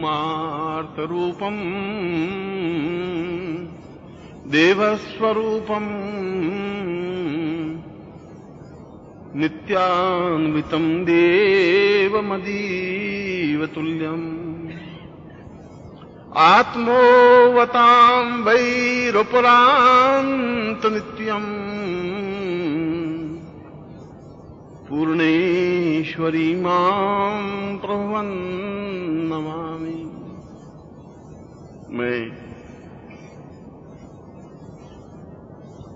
परमार्थरूपम् देवस्वरूपम् नित्यान्वितम् देवमदीवतुल्यम् आत्मोवताम् वैरुपरान्तनित्यम् पूर्णेश्वरी मां प्रभुवन् नमामि। मैं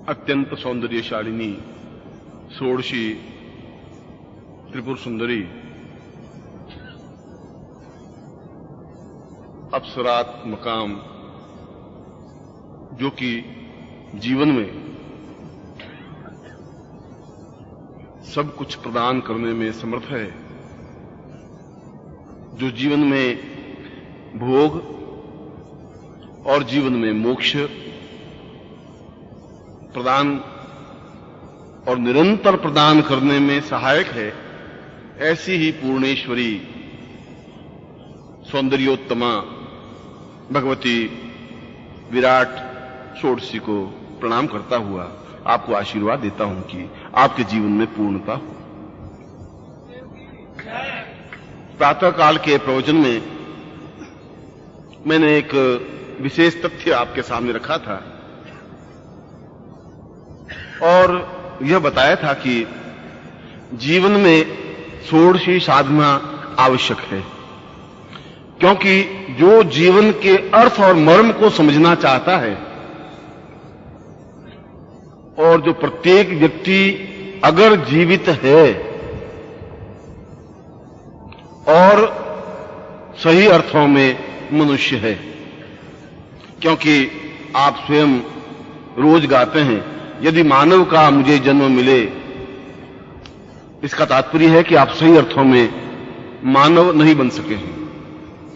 अत्यंत सौंदर्यशालिनी षोडशी त्रिपुर सुंदरी अप्सरात मकाम, जो कि जीवन में सब कुछ प्रदान करने में समर्थ है, जो जीवन में भोग और जीवन में मोक्ष प्रदान और निरंतर प्रदान करने में सहायक है, ऐसी ही पूर्णेश्वरी सौंदर्योत्तमा भगवती विराट षोडशी को प्रणाम करता हुआ आपको आशीर्वाद देता हूं कि आपके जीवन में पूर्णता हो। प्रातः काल के प्रवचन में मैंने एक विशेष तथ्य आपके सामने रखा था और यह बताया था कि जीवन में षोडशी साधना आवश्यक है, क्योंकि जो जीवन के अर्थ और मर्म को समझना चाहता है और जो प्रत्येक व्यक्ति अगर जीवित है और सही अर्थों में मनुष्य है, क्योंकि आप स्वयं रोज गाते हैं, यदि मानव का मुझे जन्म मिले, इसका तात्पर्य है कि आप सही अर्थों में मानव नहीं बन सके हैं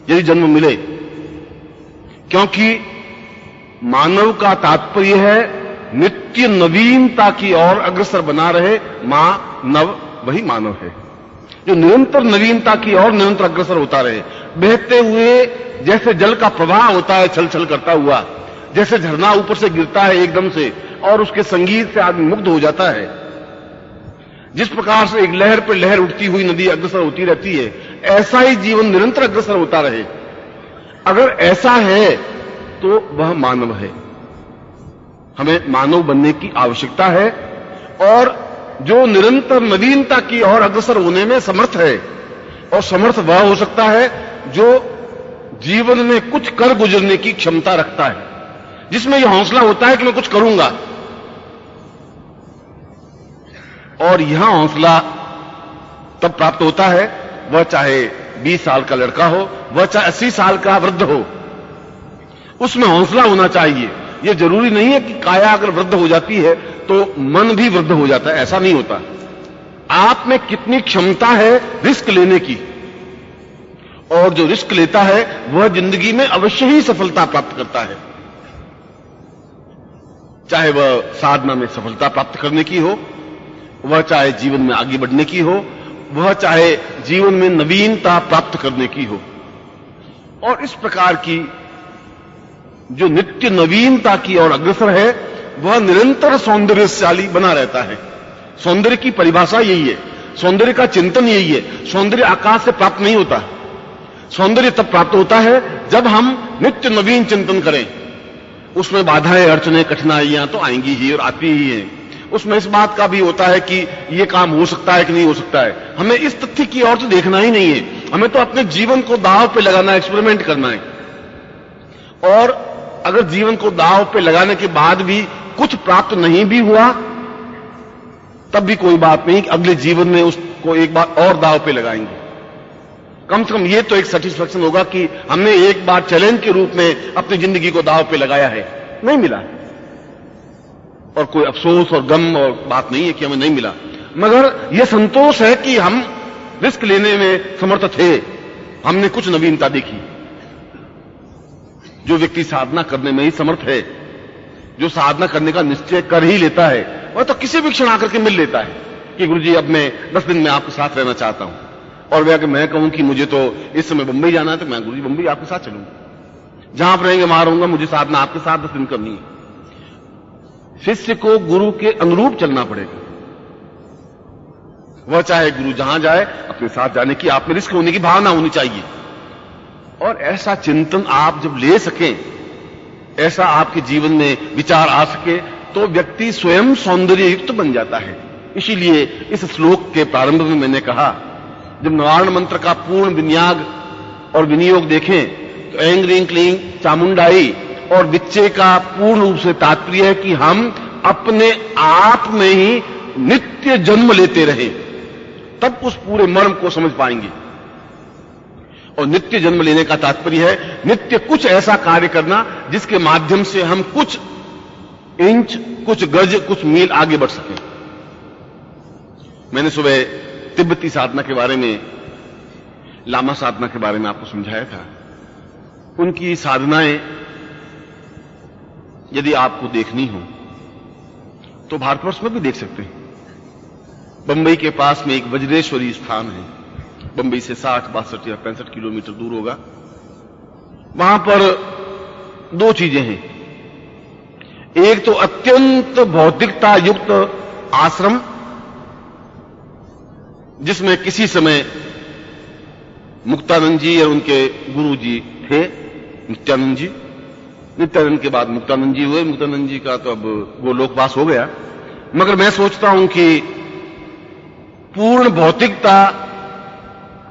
यदि जन्म मिले, क्योंकि मानव का तात्पर्य है नित्य नवीनता की ओर अग्रसर बना रहे। मानव वही मानव है जो निरंतर नवीनता की ओर निरंतर अग्रसर होता रहे, बहते हुए जैसे जल का प्रवाह होता है छल छल करता हुआ, जैसे झरना ऊपर से गिरता है एकदम से और उसके संगीत से आदमी मुग्ध हो जाता है, जिस प्रकार से एक लहर पर लहर उठती हुई नदी अग्रसर होती रहती है, ऐसा ही जीवन निरंतर अग्रसर होता रहे। अगर ऐसा है तो वह मानव है। हमें मानव बनने की आवश्यकता है और जो निरंतर नवीनता की ओर अग्रसर होने में समर्थ है, और समर्थ वह हो सकता है जो जीवन में कुछ कर गुजरने की क्षमता रखता है, जिसमें यह हौसला होता है कि मैं कुछ करूंगा। और यह हौसला तब प्राप्त होता है, वह चाहे 20 साल का लड़का हो, वह चाहे 80 साल का वृद्ध हो, उसमें हौसला होना चाहिए। यह जरूरी नहीं है कि काया अगर वृद्ध हो जाती है तो मन भी वृद्ध हो जाता है, ऐसा नहीं होता। आप में कितनी क्षमता है रिस्क लेने की, और जो रिस्क लेता है वह जिंदगी में अवश्य ही सफलता प्राप्त करता है, चाहे वह साधना में सफलता प्राप्त करने की हो, वह चाहे जीवन में आगे बढ़ने की हो, वह चाहे जीवन में नवीनता प्राप्त करने की हो। और इस प्रकार की जो नित्य नवीनता की ओर अग्रसर है, वह निरंतर सौंदर्यशाली बना रहता है। सौंदर्य की परिभाषा यही है, सौंदर्य का चिंतन यही है। सौंदर्य आकाश से प्राप्त नहीं होता, सौंदर्य तब प्राप्त होता है जब हम नित्य नवीन चिंतन करें। उसमें बाधाएं, अड़चने, कठिनाइयां तो आएंगी ही और आती ही हैं। उसमें इस बात का भी होता है कि ये काम हो सकता है कि नहीं हो सकता है। हमें इस तथ्य की ओर तो देखना ही नहीं है, हमें तो अपने जीवन को दांव पे लगाना, एक्सपेरिमेंट करना है। और अगर जीवन को दांव पे लगाने के बाद भी कुछ प्राप्त नहीं भी हुआ, तब भी कोई बात नहीं, अगले जीवन में उसको एक बार और दांव पे लगाएंगे। कम से कम ये तो एक सेटिस्फैक्शन होगा कि हमने एक बार चैलेंज के रूप में अपनी जिंदगी को दांव पे लगाया है, नहीं मिला, और कोई अफसोस और गम और बात नहीं है कि हमें नहीं मिला, मगर यह संतोष है कि हम रिस्क लेने में समर्थ थे, हमने कुछ नवीनता देखी। जो व्यक्ति साधना करने में ही समर्थ है, जो साधना करने का निश्चय कर ही लेता है, वह तो किसी भी क्षण आकर के मिल लेता है कि गुरुजी अब मैं 10 दिन में आपके साथ रहना चाहता हूं, और वह कि मैं कहूं कि मुझे तो इस समय बंबई जाना है, तो मैं गुरु जी बंबई आपके साथ चलूंगा, जहां आप रहेंगे वहां रहूंगा, मुझे साधना आपके साथ 10 दिन करनी है। शिष्य को गुरु के अनुरूप चलना पड़ेगा। वह चाहे गुरु जहां जाए, अपने साथ जाने की आप में रिस्क होने की भावना होनी चाहिए। और ऐसा चिंतन आप जब ले सकें, ऐसा आपके जीवन में विचार आ सके, तो व्यक्ति स्वयं सौंदर्य युक्त बन जाता है। इसीलिए इस श्लोक के प्रारंभ में मैंने कहा, जब नवारण मंत्र का पूर्ण विन्याग और विनियोग देखें तो ऐंग रीं क्लीं चामुंडाई और विच्चे का पूर्ण रूप से तात्पर्य है कि हम अपने आप में ही नित्य जन्म लेते रहें, तब उस पूरे मर्म को समझ पाएंगे। और नित्य जन्म लेने का तात्पर्य है नित्य कुछ ऐसा कार्य करना जिसके माध्यम से हम कुछ इंच, कुछ गज, कुछ मील आगे बढ़ सकें। मैंने सुबह तिब्बती साधना के बारे में, लामा साधना के बारे में आपको समझाया था। उनकी साधनाएं यदि आपको देखनी हो तो भारतवर्ष में भी देख सकते हैं। बंबई के पास में एक वज्रेश्वरी स्थान है, बंबई से 60, 62 या 65 किलोमीटर दूर होगा। वहां पर 2 चीजें हैं। एक तो अत्यंत भौतिकता युक्त आश्रम, जिसमें किसी समय मुक्तानंद जी और उनके गुरु जी थे, नित्यानंद जी। नित्यानंद के बाद मुक्तानंद जी हुए। मुक्तानंद जी का तो अब गोलोकवास हो गया। मगर मैं सोचता हूं कि पूर्ण भौतिकता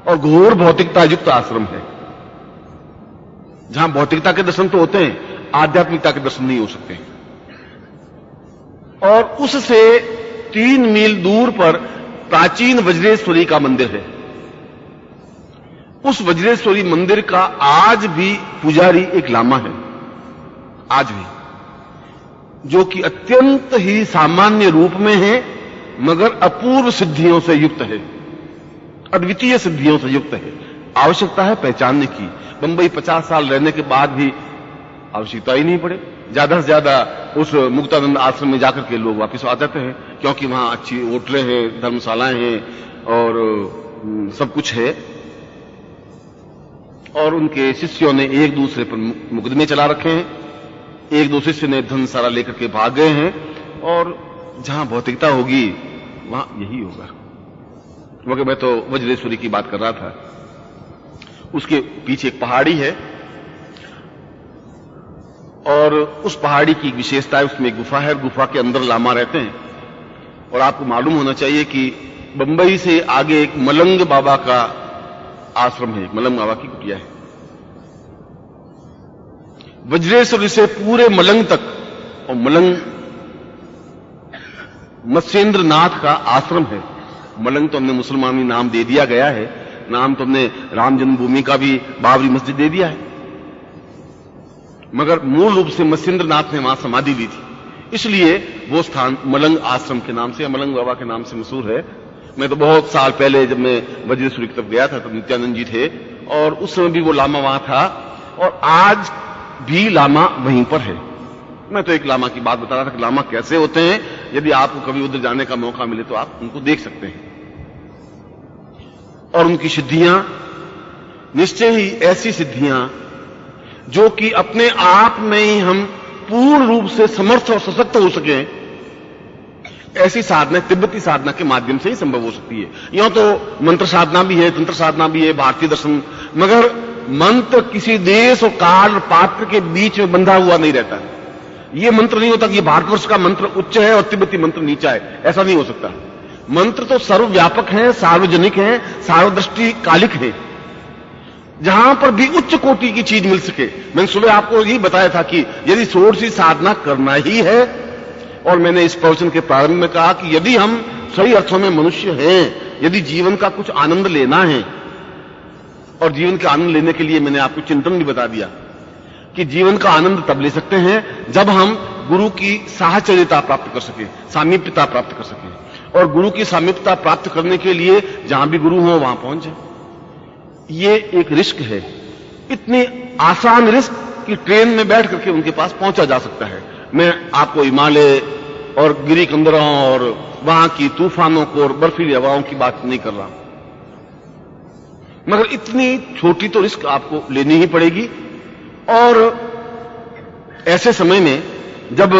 और घोर भौतिकता युक्त आश्रम है, जहां भौतिकता के दर्शन तो होते हैं, आध्यात्मिकता के दर्शन नहीं हो सकते। और उससे 3 मील दूर पर प्राचीन वज्रेश्वरी का मंदिर है। उस वज्रेश्वरी मंदिर का आज भी पुजारी एक लामा है, आज भी, जो कि अत्यंत ही सामान्य रूप में है, मगर अपूर्व सिद्धियों से युक्त है, अद्वितीय सिद्धियों से युक्त है। आवश्यकता है पहचानने की। बंबई 50 साल रहने के बाद भी आवश्यकता ही नहीं पड़े। ज्यादा से ज्यादा उस मुक्तानंद आश्रम में जाकर के लोग वापस आ जाते हैं, क्योंकि वहां अच्छी होटलें हैं, धर्मशालाएं हैं और सब कुछ है। और उनके शिष्यों ने एक दूसरे पर मुकदमे चला रखे हैं, 1-2 शिष्य ने धन सारा लेकर के भाग गए हैं। और जहां भौतिकता होगी वहां यही होगा। क्योंकि मैं तो वज्रेश्वरी की बात कर रहा था। उसके पीछे एक पहाड़ी है और उस पहाड़ी की विशेषता है, उसमें एक गुफा है, गुफा के अंदर लामा रहते हैं। और आपको मालूम होना चाहिए कि बंबई से आगे एक मलंग बाबा का आश्रम है, एक मलंग बाबा की कुटिया है। वज्रेश्वरी से पूरे मलंग तक, और मलंग मत्स्येंद्र नाथ का आश्रम है। मलंग तो हमने मुसलमानी नाम दे दिया गया है, नाम तो हमने राम जन्मभूमि का भी बाबरी मस्जिद दे दिया है, मगर मूल रूप से मत्स्येंद्र नाथ ने वहां समाधि दी थी, इसलिए वो स्थान मलंग आश्रम के नाम से या मलंग बाबा के नाम से मशहूर है। मैं तो बहुत साल पहले जब मैं वज्रेश्वरी की तरफ गया था, तब नित्यानंद जी थे और उस समय भी वो लामा वहां था और आज भी लामा वहीं पर है। मैं तो एक लामा की बात बता रहा था कि लामा कैसे होते हैं। यदि आपको कभी उधर जाने का मौका मिले तो आप उनको देख सकते हैं। और उनकी सिद्धियां निश्चय ही ऐसी सिद्धियां जो कि अपने आप में ही हम पूर्ण रूप से समर्थ और सशक्त हो सकें, ऐसी साधना तिब्बती साधना के माध्यम से ही संभव हो सकती है। यूं तो मंत्र साधना भी है, तंत्र साधना भी है, भारतीय दर्शन, मगर मंत्र किसी देश और काल और पात्र के बीच में बंधा हुआ नहीं रहता है। ये मंत्र नहीं होता कि ये भारतवर्ष का मंत्र उच्च है और तिब्बती मंत्र नीचा है, ऐसा नहीं हो सकता। मंत्र तो सर्वव्यापक है, सार्वजनिक है, सार्वदृष्टि कालिक है, जहां पर भी उच्च कोटि की चीज मिल सके। मैंने सुबह आपको यही बताया था कि यदि षोडशी साधना करना ही है, और मैंने इस प्रवचन के प्रारंभ में कहा कि यदि हम सही अर्थों में मनुष्य हैं, यदि जीवन का कुछ आनंद लेना है, और जीवन का आनंद लेने के लिए मैंने आपको चिंतन भी बता दिया कि जीवन का आनंद तब ले सकते हैं जब हम गुरु की साहचर्यता प्राप्त कर सकें, सामीप्यता प्राप्त कर सकें। और गुरु की सामीप्यता प्राप्त करने के लिए जहां भी गुरु हो वहां पहुंच जाए। ये एक रिस्क है, इतनी आसान रिस्क कि ट्रेन में बैठ करके उनके पास पहुंचा जा सकता है। मैं आपको हिमालय और गिरी कंदरों और वहां की तूफानों को और बर्फीली हवाओं की बात नहीं कर रहा हूं। मगर इतनी छोटी तो रिस्क आपको लेनी ही पड़ेगी। और ऐसे समय में जब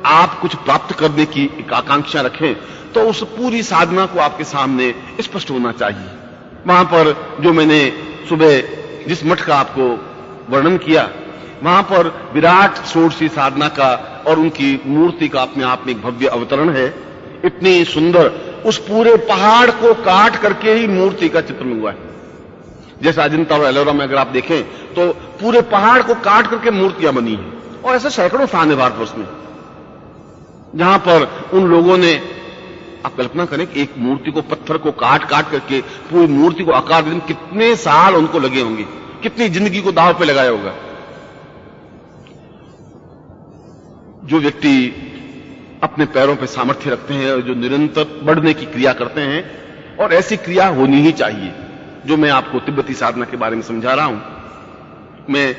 आप कुछ प्राप्त करने की एक आकांक्षा रखें तो उस पूरी साधना को आपके सामने स्पष्ट होना चाहिए। वहां पर जो मैंने सुबह जिस मठ का आपको वर्णन किया, वहां पर विराट षोडशी साधना का और उनकी मूर्ति का अपने आप में एक भव्य अवतरण है। इतनी सुंदर, उस पूरे पहाड़ को काट करके ही मूर्ति का चित्रण हुआ है। जैसे अजंता और एलोरा में अगर आप देखें तो पूरे पहाड़ को काट करके मूर्तियां बनी हैं, और ऐसे सैकड़ों स्थान है भारतवर्ष में जहां पर उन लोगों ने, आप कल्पना करें कि एक मूर्ति को, पत्थर को काट काट करके पूरी मूर्ति को आकार देने में कितने साल उनको लगे होंगे, कितनी जिंदगी को दांव पे लगाया होगा। जो व्यक्ति अपने पैरों पे सामर्थ्य रखते हैं और जो निरंतर बढ़ने की क्रिया करते हैं, और ऐसी क्रिया होनी ही चाहिए, जो मैं आपको तिब्बती साधना के बारे में समझा रहा हूं। मैं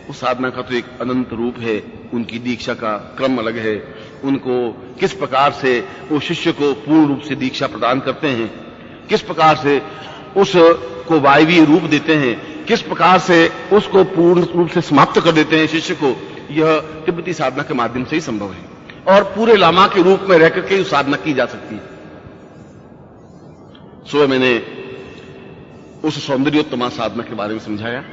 उस साधना का तो एक अनंत रूप है, उनकी दीक्षा का क्रम अलग है, उनको किस प्रकार से वो शिष्य को पूर्ण रूप से दीक्षा प्रदान करते हैं, किस प्रकार से उसको वायवीय रूप देते हैं, किस प्रकार से उसको पूर्ण रूप से समाप्त कर देते हैं शिष्य को, यह तिब्बती साधना के माध्यम से ही संभव है, और पूरे लामा के रूप में रह करके साधना की जा सकती है। सुबह मैंने उस सौंदर्योत्तमा साधना के बारे में समझाया,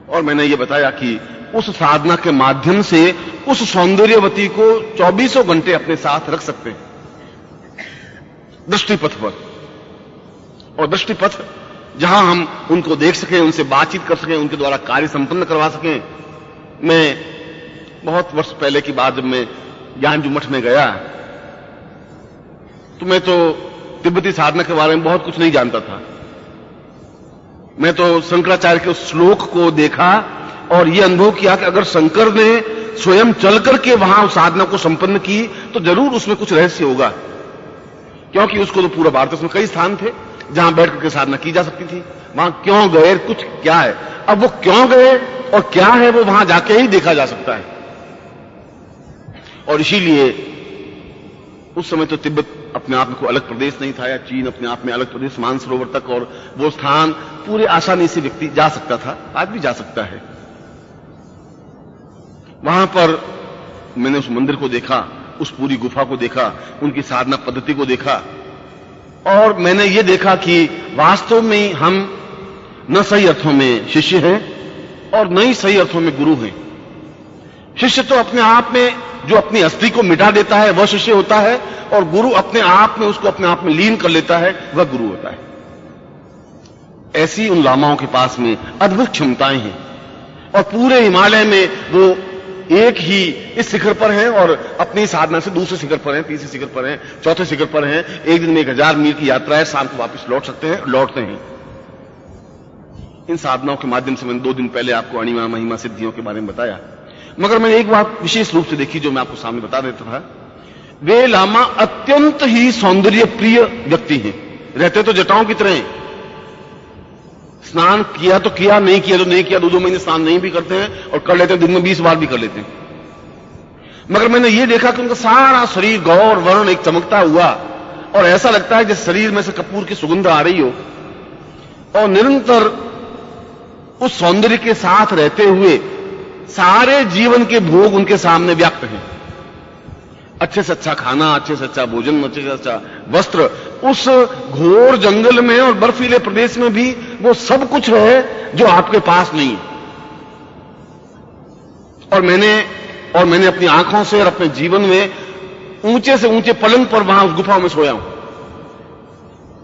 और मैंने ये बताया कि उस साधना के माध्यम से उस सौंदर्यवती को 24 घंटे अपने साथ रख सकते हैं दृष्टिपथ पर, और दृष्टिपथ जहां हम उनको देख सकें, उनसे बातचीत कर सकें, उनके द्वारा कार्य संपन्न करवा सकें। मैं बहुत वर्ष पहले की बात, जब मैं ज्ञानजू मठ में गया तो मैं तो तिब्बती साधना के बारे में बहुत कुछ नहीं जानता था। मैं तो शंकराचार्य के उस श्लोक को देखा और यह अनुभव किया कि अगर शंकर ने स्वयं चल करके वहां उस साधना को संपन्न की तो जरूर उसमें कुछ रहस्य होगा, क्योंकि उसको तो पूरा भारत में कई स्थान थे जहां बैठ करके साधना की जा सकती थी। वहां क्यों गए, कुछ क्या है, अब वो क्यों गए और क्या है वो वहां जाके ही देखा जा सकता है। और इसीलिए उस समय तो तिब्बत अपने आप में कोई अलग प्रदेश नहीं था, या चीन अपने आप में अलग प्रदेश, मानसरोवर तक और वो स्थान पूरे आसानी से व्यक्ति जा सकता था, आज भी जा सकता है। वहां पर मैंने उस मंदिर को देखा, उस पूरी गुफा को देखा, उनकी साधना पद्धति को देखा, और मैंने ये देखा कि वास्तव में हम न सही अर्थों में शिष्य हैं और न ही सही अर्थों में गुरु हैं। शिष्य तो अपने आप में जो अपनी अस्थि को मिटा देता है वह शिष्य होता है, और गुरु अपने आप में उसको अपने आप में लीन कर लेता है, वह गुरु होता है। ऐसी उन लामाओं के पास में अद्भुत क्षमताएं हैं, और पूरे हिमालय में वो एक ही इस शिखर पर हैं और अपनी साधना से दूसरे शिखर पर हैं, तीसरे शिखर पर हैं, चौथे शिखर पर हैं। एक दिन में 1000 मील की यात्रा है, शाम को वापस लौट सकते हैं, लौटते हैं। इन साधनाओं के माध्यम से मैंने 2 दिन पहले आपको अणिमा महिमा सिद्धियों के बारे में बताया, मगर मैंने एक बात विशेष रूप से देखी जो मैं आपको सामने बता देता था। वे लामा अत्यंत ही सौंदर्य प्रिय व्यक्ति हैं, रहते तो जटाओं की तरह, स्नान किया तो किया, नहीं किया तो नहीं किया, 2-2 महीने स्नान नहीं भी करते हैं और कर लेते हैं, दिन में 20 बार भी कर लेते हैं। मगर मैंने ये देखा कि उनका सारा शरीर गौर वर्ण एक चमकता हुआ, और ऐसा लगता है जैसे शरीर में से कपूर की सुगंध आ रही हो, और निरंतर उस सौंदर्य के साथ रहते हुए सारे जीवन के भोग उनके सामने व्याप्त हैं। अच्छे से अच्छा खाना, अच्छे से अच्छा भोजन, अच्छे से अच्छा वस्त्र, उस घोर जंगल में और बर्फीले प्रदेश में भी वो सब कुछ है जो आपके पास नहीं है। और मैंने अपनी आंखों से और अपने जीवन में ऊंचे से ऊंचे पलंग पर वहां उस गुफा में सोया हूं,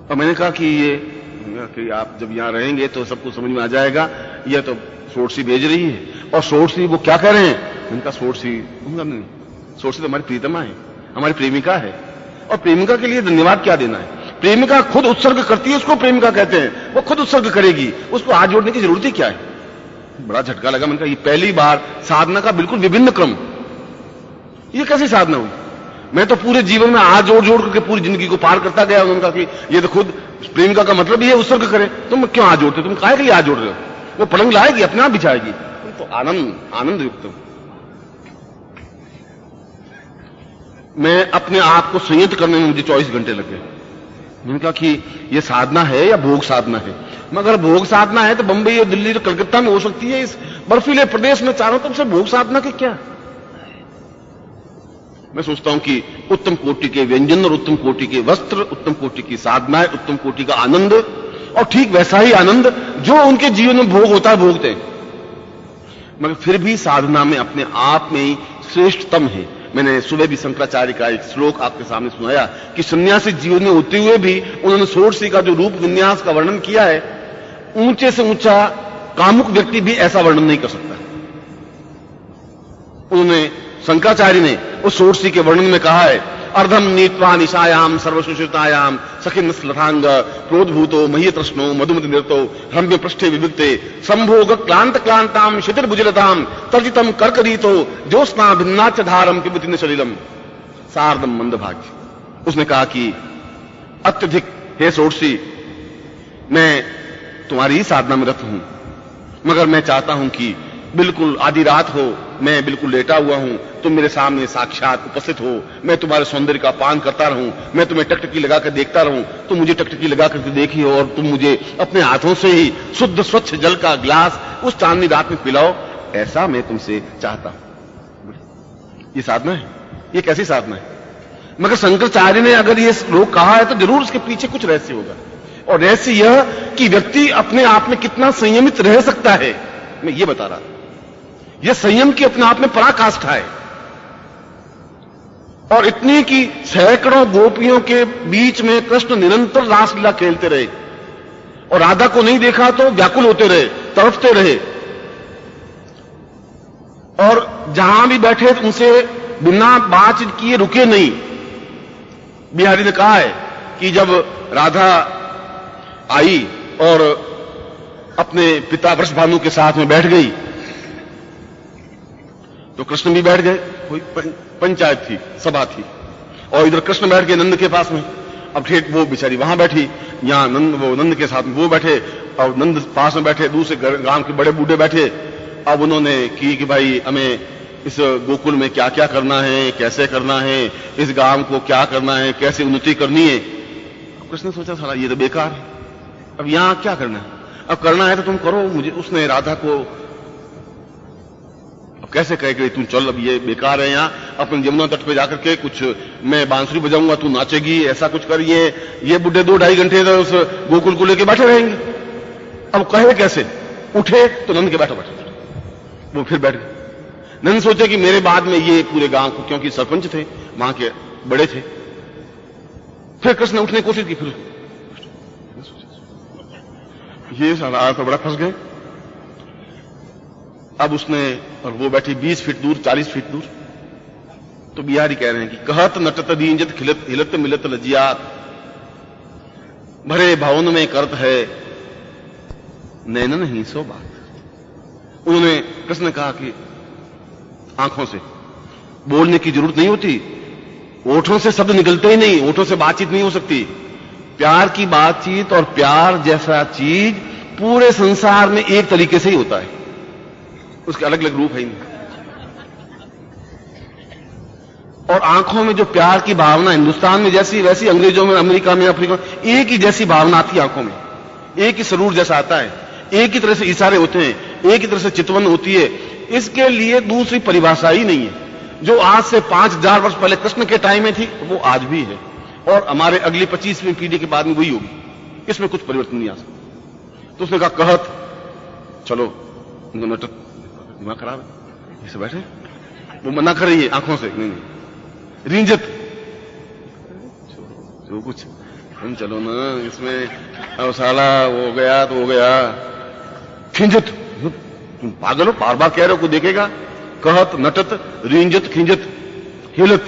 और मैंने कहा कि आप जब यहां रहेंगे तो सबको समझ में आ जाएगा, यह तो षोडशी भेज रही है। और षोडशी वो क्या कह रहे हैं, उनका षोडशी तो हमारी प्रीतमा है, हमारी प्रेमिका है, और प्रेमिका के लिए धन्यवाद क्या देना है। प्रेमिका खुद उत्सर्ग करती है, उसको प्रेमिका कहते हैं, वो खुद उत्सर्ग करेगी, उसको हाथ जोड़ने की जरूरत ही क्या है। बड़ा झटका लगा, मैंने कहा ये पहली बार साधना का बिल्कुल विभिन्न क्रम, ये कैसी साधना हुई। मैं तो पूरे जीवन में हाथ जोड़ जोड़ करके पूरी जिंदगी को पार करता गया। उन्होंने कहा कि ये तो खुद प्रेमिका का मतलब ही है उत्सर्ग करे, तुम क्यों हाथ जोड़ते, तुम काहे के लिए हाथ जोड़ रहे हो, वो पलंग लाएगी, अपने आप बिछाएगी। तो आनंद युक्त। मैं अपने आप को संयत करने में मुझे 24 घंटे लगे, मैंने कहा कि ये साधना है या भोग साधना है? मगर भोग साधना है तो बंबई और दिल्ली और कलकत्ता में हो सकती है, इस बर्फीले प्रदेश में चारों तरफ से भोग साधना के क्या? मैं सोचता हूं कि उत्तम कोटि के व्यंजन और उत्तम कोटि के वस्त्र, उत्तम कोटि की साधनाएं, उत्तम कोटि का आनंद, और ठीक वैसा ही आनंद जो उनके जीवन में भोग होता है भोगते हैं, मगर फिर भी साधना में अपने आप में ही श्रेष्ठतम है। मैंने सुबह भी शंकराचार्य का एक श्लोक आपके सामने सुनाया कि सन्यासी जीवन में होते हुए भी उन्होंने षोडशी का जो रूप विन्यास का वर्णन किया है, ऊंचे से ऊंचा कामुक व्यक्ति भी ऐसा वर्णन नहीं कर सकता। उन्होंने शंकराचार्य ने उस षोडशी के वर्णन में कहा है, अर्धम नीत्वा निशायाम सर्वसुषितायाम सखिन स्लथांग क्रोधभूतो मह्यतृष्णो मधुमति निरतो रम्य पृष्ठे विविक्ते संभोग क्लांत क्लांताम शिथिरभुजलताम तर्जितम कर्करीतो ज्योत्स्ना भिन्नाच धारम पिबति निशलिलम सार्धम मंदभाग्य। उसने कहा कि अत्यधिक हे षोडशी, मैं तुम्हारी ही साधना में रत हूं, मगर मैं चाहता हूं कि बिल्कुल आधी रात हो, मैं बिल्कुल लेटा हुआ हूं, तुम मेरे सामने साक्षात उपस्थित हो, मैं तुम्हारे सौंदर्य का पान करता रहूं, मैं तुम्हें टकटकी लगाकर देखता रहूं, तुम मुझे टकटकी लगा करके देखी हो और तुम मुझे अपने हाथों से ही शुद्ध स्वच्छ जल का ग्लास उस चांदनी रात में पिलाओ, ऐसा मैं तुमसे चाहता हूं। ये साधना है? ये कैसी साधना है? मगर शंकराचार्य ने अगर ये श्लोक कहा है तो जरूर उसके पीछे कुछ रहस्य होगा, और रहस्य यह कि व्यक्ति अपने आप में कितना संयमित रह सकता है, मैं ये बता रहा हूं। यह संयम की अपने आप में पराकाष्ठा है, और इतनी कि सैकड़ों गोपियों के बीच में कृष्ण निरंतर रासलीला खेलते रहे और राधा को नहीं देखा तो व्याकुल होते रहे, तड़पते रहे, और जहां भी बैठे उनसे बिना बातचीत किए रुके नहीं। बिहारी ने कहा है कि जब राधा आई और अपने पिता वृषभानु के साथ में बैठ गई तो कृष्ण भी बैठ गए, कोई पंचायत थी, सभा थी, और इधर कृष्ण बैठ गए नंद के पास में। अब ठीक वो बेचारी वहां बैठी, यहां नंद के साथ में वो बैठे, और नंद पास में बैठे, दूसरे गांव के बड़े बूढ़े बैठे। अब उन्होंने कि भाई हमें इस गोकुल में क्या क्या करना है, कैसे करना है, इस गांव को क्या करना है, कैसे उन्नति करनी है। कृष्ण ने सोचा साला ये तो बेकार है, अब यहां क्या करना है, अब करना है तो तुम करो। मुझे उसने राधा को अब कैसे कहे कि तुम चल, अब ये बेकार है, यहां अपन यमुना तट पे जाकर के कुछ मैं बांसुरी बजाऊंगा, तू नाचेगी, ऐसा कुछ कर। ये बुढ़े 2-2.5 घंटे तो उस गोकुल को लेके बैठे रहेंगे। अब कहे कैसे? उठे तो नंद के बैठो बैठे, वो फिर बैठ गए। नंद सोचे कि मेरे बाद में ये पूरे गांव को, क्योंकि सरपंच थे, वहां के बड़े थे। फिर कृष्ण ने उठने की कोशिश की, फिर ये साला तो बड़ा फंस गए। अब उसने, और वो बैठी 20 फीट दूर, 40 फीट दूर। तो बिहारी कह रहे हैं कि कहत नटत दींजत खिलत हिलत मिलत लजियात, भरे भवन में करत है नैनन ही सो बात। उन्होंने, कृष्ण ने कहा कि आंखों से बोलने की जरूरत नहीं होती, ओठों से शब्द निकलते ही नहीं, ओठों से बातचीत नहीं हो सकती। प्यार की बातचीत और प्यार जैसा चीज पूरे संसार में एक तरीके से ही होता है, उसके अलग अलग रूप है ही नहीं। और आंखों में जो प्यार की भावना हिंदुस्तान में जैसी वैसी अंग्रेजों में, अमेरिका में, अफ्रीका में एक ही जैसी भावना आती है आंखों में, एक ही सरूर जैसा आता है, एक ही तरह से इशारे होते हैं, एक ही तरह से चितवन होती है। इसके लिए दूसरी परिभाषा ही नहीं है। जो आज से 5000 वर्ष पहले कृष्ण के टाइम में थी वो आज भी है, और हमारे अगली 25वीं पीढ़ी के बाद में वही होगी, इसमें कुछ परिवर्तन नहीं आ सकता। तो उसने कहा कहत चलो, उनको नटक दिमाग खराब है, इसे बैठे, वो मना कर रही है आंखों से, नहीं रिंजत जो कुछ हम चलो ना इसमें, अब साला हो गया तो हो गया। खिंजत, तुम पागल हो, बार बार कह रहे हो, कोई देखेगा। कहत नटत रिंजत खिंजत हिलत,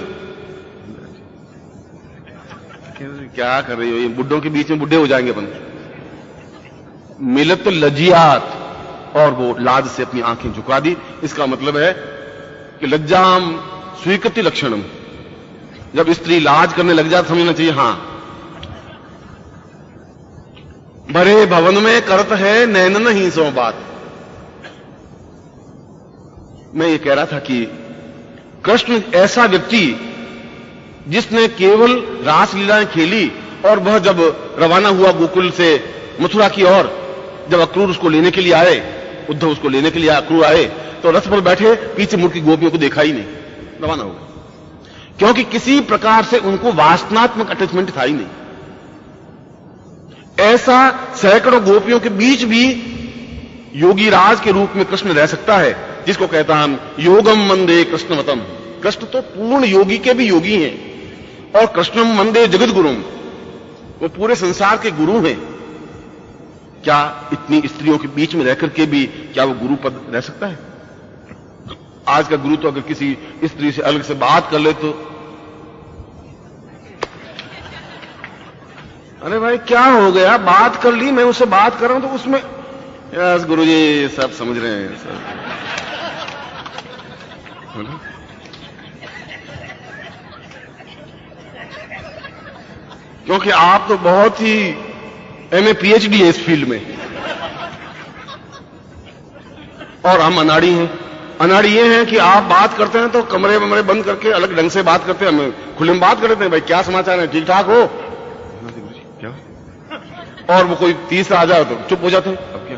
क्या कर रही हो, ये बुड्ढों के बीच में बुड्ढे हो जाएंगे अपन। मिलत लजियात, और वो लाज से अपनी आंखें झुका दी। इसका मतलब है कि लज्जाम स्वीकृति लक्षणम, जब स्त्री लाज करने लग जाए समझना चाहिए हां, भरे भवन में करत है नैनन ही सो बात। मैं ये कह रहा था कि कृष्ण ऐसा व्यक्ति जिसने केवल रासलीलाएं खेली और वह जब रवाना हुआ गोकुल से मथुरा की ओर, जब अक्रूर उसको लेने के लिए आए, उद्धव उसको लेने के लिए अक्रूर आए, तो रथ पर बैठे पीछे मुड़ की गोपियों को देखा ही नहीं, रवाना हो गए, क्योंकि किसी प्रकार से उनको वासनात्मक अटैचमेंट था ही नहीं। ऐसा सैकड़ों गोपियों के बीच भी योगी राज के रूप में कृष्ण रह सकता है, जिसको कहता हम योगम वंदे कृष्णवतम। कृष्ण तो पूर्ण योगी के भी योगी हैं, और कृष्णम वंदे जगत गुरुम, वो पूरे संसार के गुरु हैं। क्या इतनी स्त्रियों के बीच में रहकर के भी क्या वो गुरु पद रह सकता है? आज का गुरु तो अगर किसी स्त्री से अलग से बात कर ले तो अरे भाई क्या हो गया, बात कर ली, मैं उससे बात कर रहा हूं तो उसमें यस गुरुजी सब समझ रहे हैं सब। क्योंकि आप तो बहुत ही एमए पीएचडी है इस फील्ड में, और हम अनाड़ी हैं। अनाड़ी ये हैं कि आप बात करते हैं तो कमरे वमरे बंद करके अलग ढंग से बात करते हैं, हम खुले में बात कर लेते हैं, भाई क्या समाचार है, ठीक ठाक हो, क्या? और वो कोई तीसरा आ जाए तो चुप हो जाते हैं। अब क्या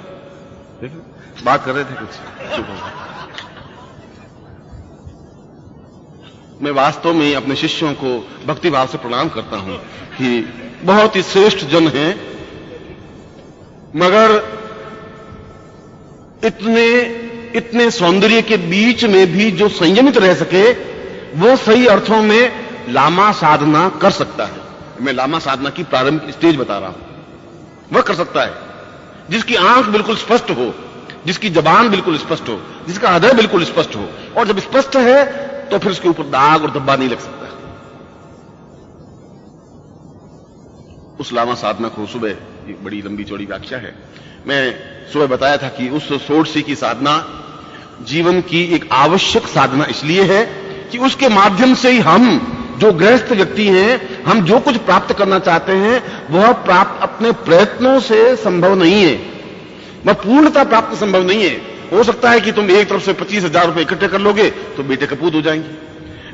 देखो बात कर रहे थे कुछ, चुप हो गए। मैं वास्तव में अपने शिष्यों को भक्तिभाव से प्रणाम करता हूं कि बहुत ही श्रेष्ठ जन हैं, मगर इतने सौंदर्य के बीच में भी जो संयमित रह सके, वो सही अर्थों में लामा साधना कर सकता है। मैं लामा साधना की प्रारंभिक स्टेज बता रहा हूं। वह कर सकता है जिसकी आंख बिल्कुल स्पष्ट हो, जिसकी जबान बिल्कुल स्पष्ट हो, जिसका हृदय बिल्कुल स्पष्ट हो, और जब स्पष्ट है तो फिर उसके ऊपर दाग और धब्बा नहीं लग सकता। उस लामा साधना को सुबह, एक बड़ी लंबी चौड़ी व्याख्या है, मैं सुबह बताया था कि उस षोडशी की साधना जीवन की एक आवश्यक साधना इसलिए है कि उसके माध्यम से ही हम जो गृहस्थ व्यक्ति हैं, हम जो कुछ प्राप्त करना चाहते हैं वह प्राप्त अपने प्रयत्नों से संभव नहीं है, वह पूर्णता प्राप्त संभव नहीं है। हो सकता है कि तुम एक तरफ से 25,000 रुपए इकट्ठे कर लोगे तो बेटे कपूत हो जाएंगे,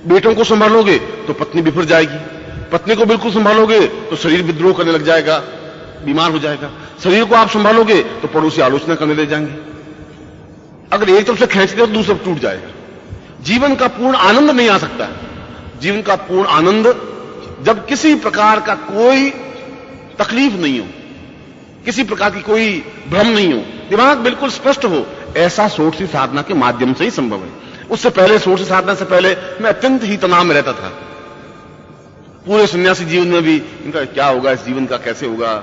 बेटों को संभालोगे तो पत्नी बिफर जाएगी, पत्नी को बिल्कुल संभालोगे तो शरीर विद्रोह करने लग जाएगा, बीमार हो जाएगा, शरीर को आप संभालोगे तो पड़ोसी आलोचना करने लग जाएंगे, अगर एक तरफ से खींचते हो तो दूसरी तरफ टूट जाएगा। जीवन का पूर्ण आनंद नहीं आ सकता। जीवन का पूर्ण आनंद जब किसी प्रकार का कोई तकलीफ नहीं हो, किसी प्रकार की कोई भ्रम नहीं हो, दिमाग बिल्कुल स्पष्ट हो, ऐसा षोडशी साधना के माध्यम से ही संभव है। उससे पहले, षोडशी साधना से पहले मैं अत्यंत ही तनाव में रहता था। पूरे सन्यासी जीवन में भी इनका क्या होगा, इस जीवन का कैसे होगा,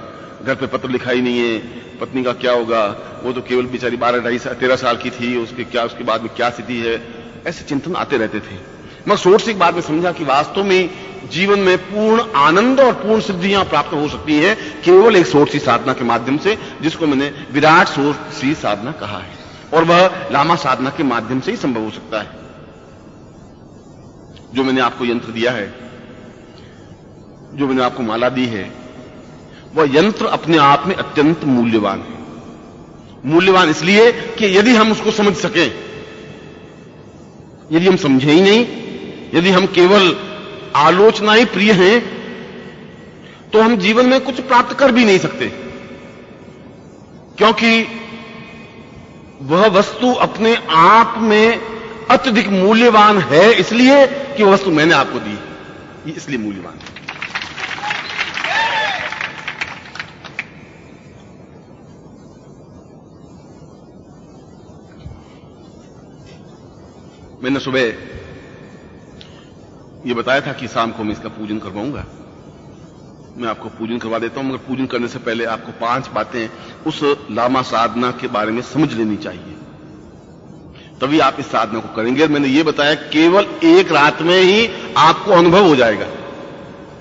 घर पे पत्र लिखा ही नहीं है, पत्नी का क्या होगा, वो तो केवल बेचारी 12-13 साल की थी, उसके बाद में क्या स्थिति है, ऐसे चिंतन आते रहते थे। मैं षोडशी के बाद में समझा कि वास्तव में जीवन में पूर्ण आनंद और पूर्ण सिद्धियां प्राप्त हो सकती है केवल एक षोडशी साधना के माध्यम से, जिसको मैंने विराट षोडशी साधना कहा है, और वह लामा साधना के माध्यम से ही संभव हो सकता है। जो मैंने आपको यंत्र दिया है, जो मैंने आपको माला दी है, वह यंत्र अपने आप में अत्यंत मूल्यवान है। मूल्यवान इसलिए कि यदि हम उसको समझ सकें, यदि हम समझे ही नहीं, यदि हम केवल आलोचना ही प्रिय हैं, तो हम जीवन में कुछ प्राप्त कर भी नहीं सकते, क्योंकि वह वस्तु अपने आप में अत्यधिक मूल्यवान है, इसलिए कि वह वस्तु मैंने आपको दी, ये इसलिए मूल्यवान है। मैंने सुबह यह बताया था कि शाम को मैं इसका पूजन करवाऊंगा। मैं आपको पूजन करवा देता हूं, मगर पूजन करने से पहले आपको 5 बातें उस लामा साधना के बारे में समझ लेनी चाहिए, तभी आप इस साधना को करेंगे। मैंने ये बताया केवल एक रात में ही आपको अनुभव हो जाएगा।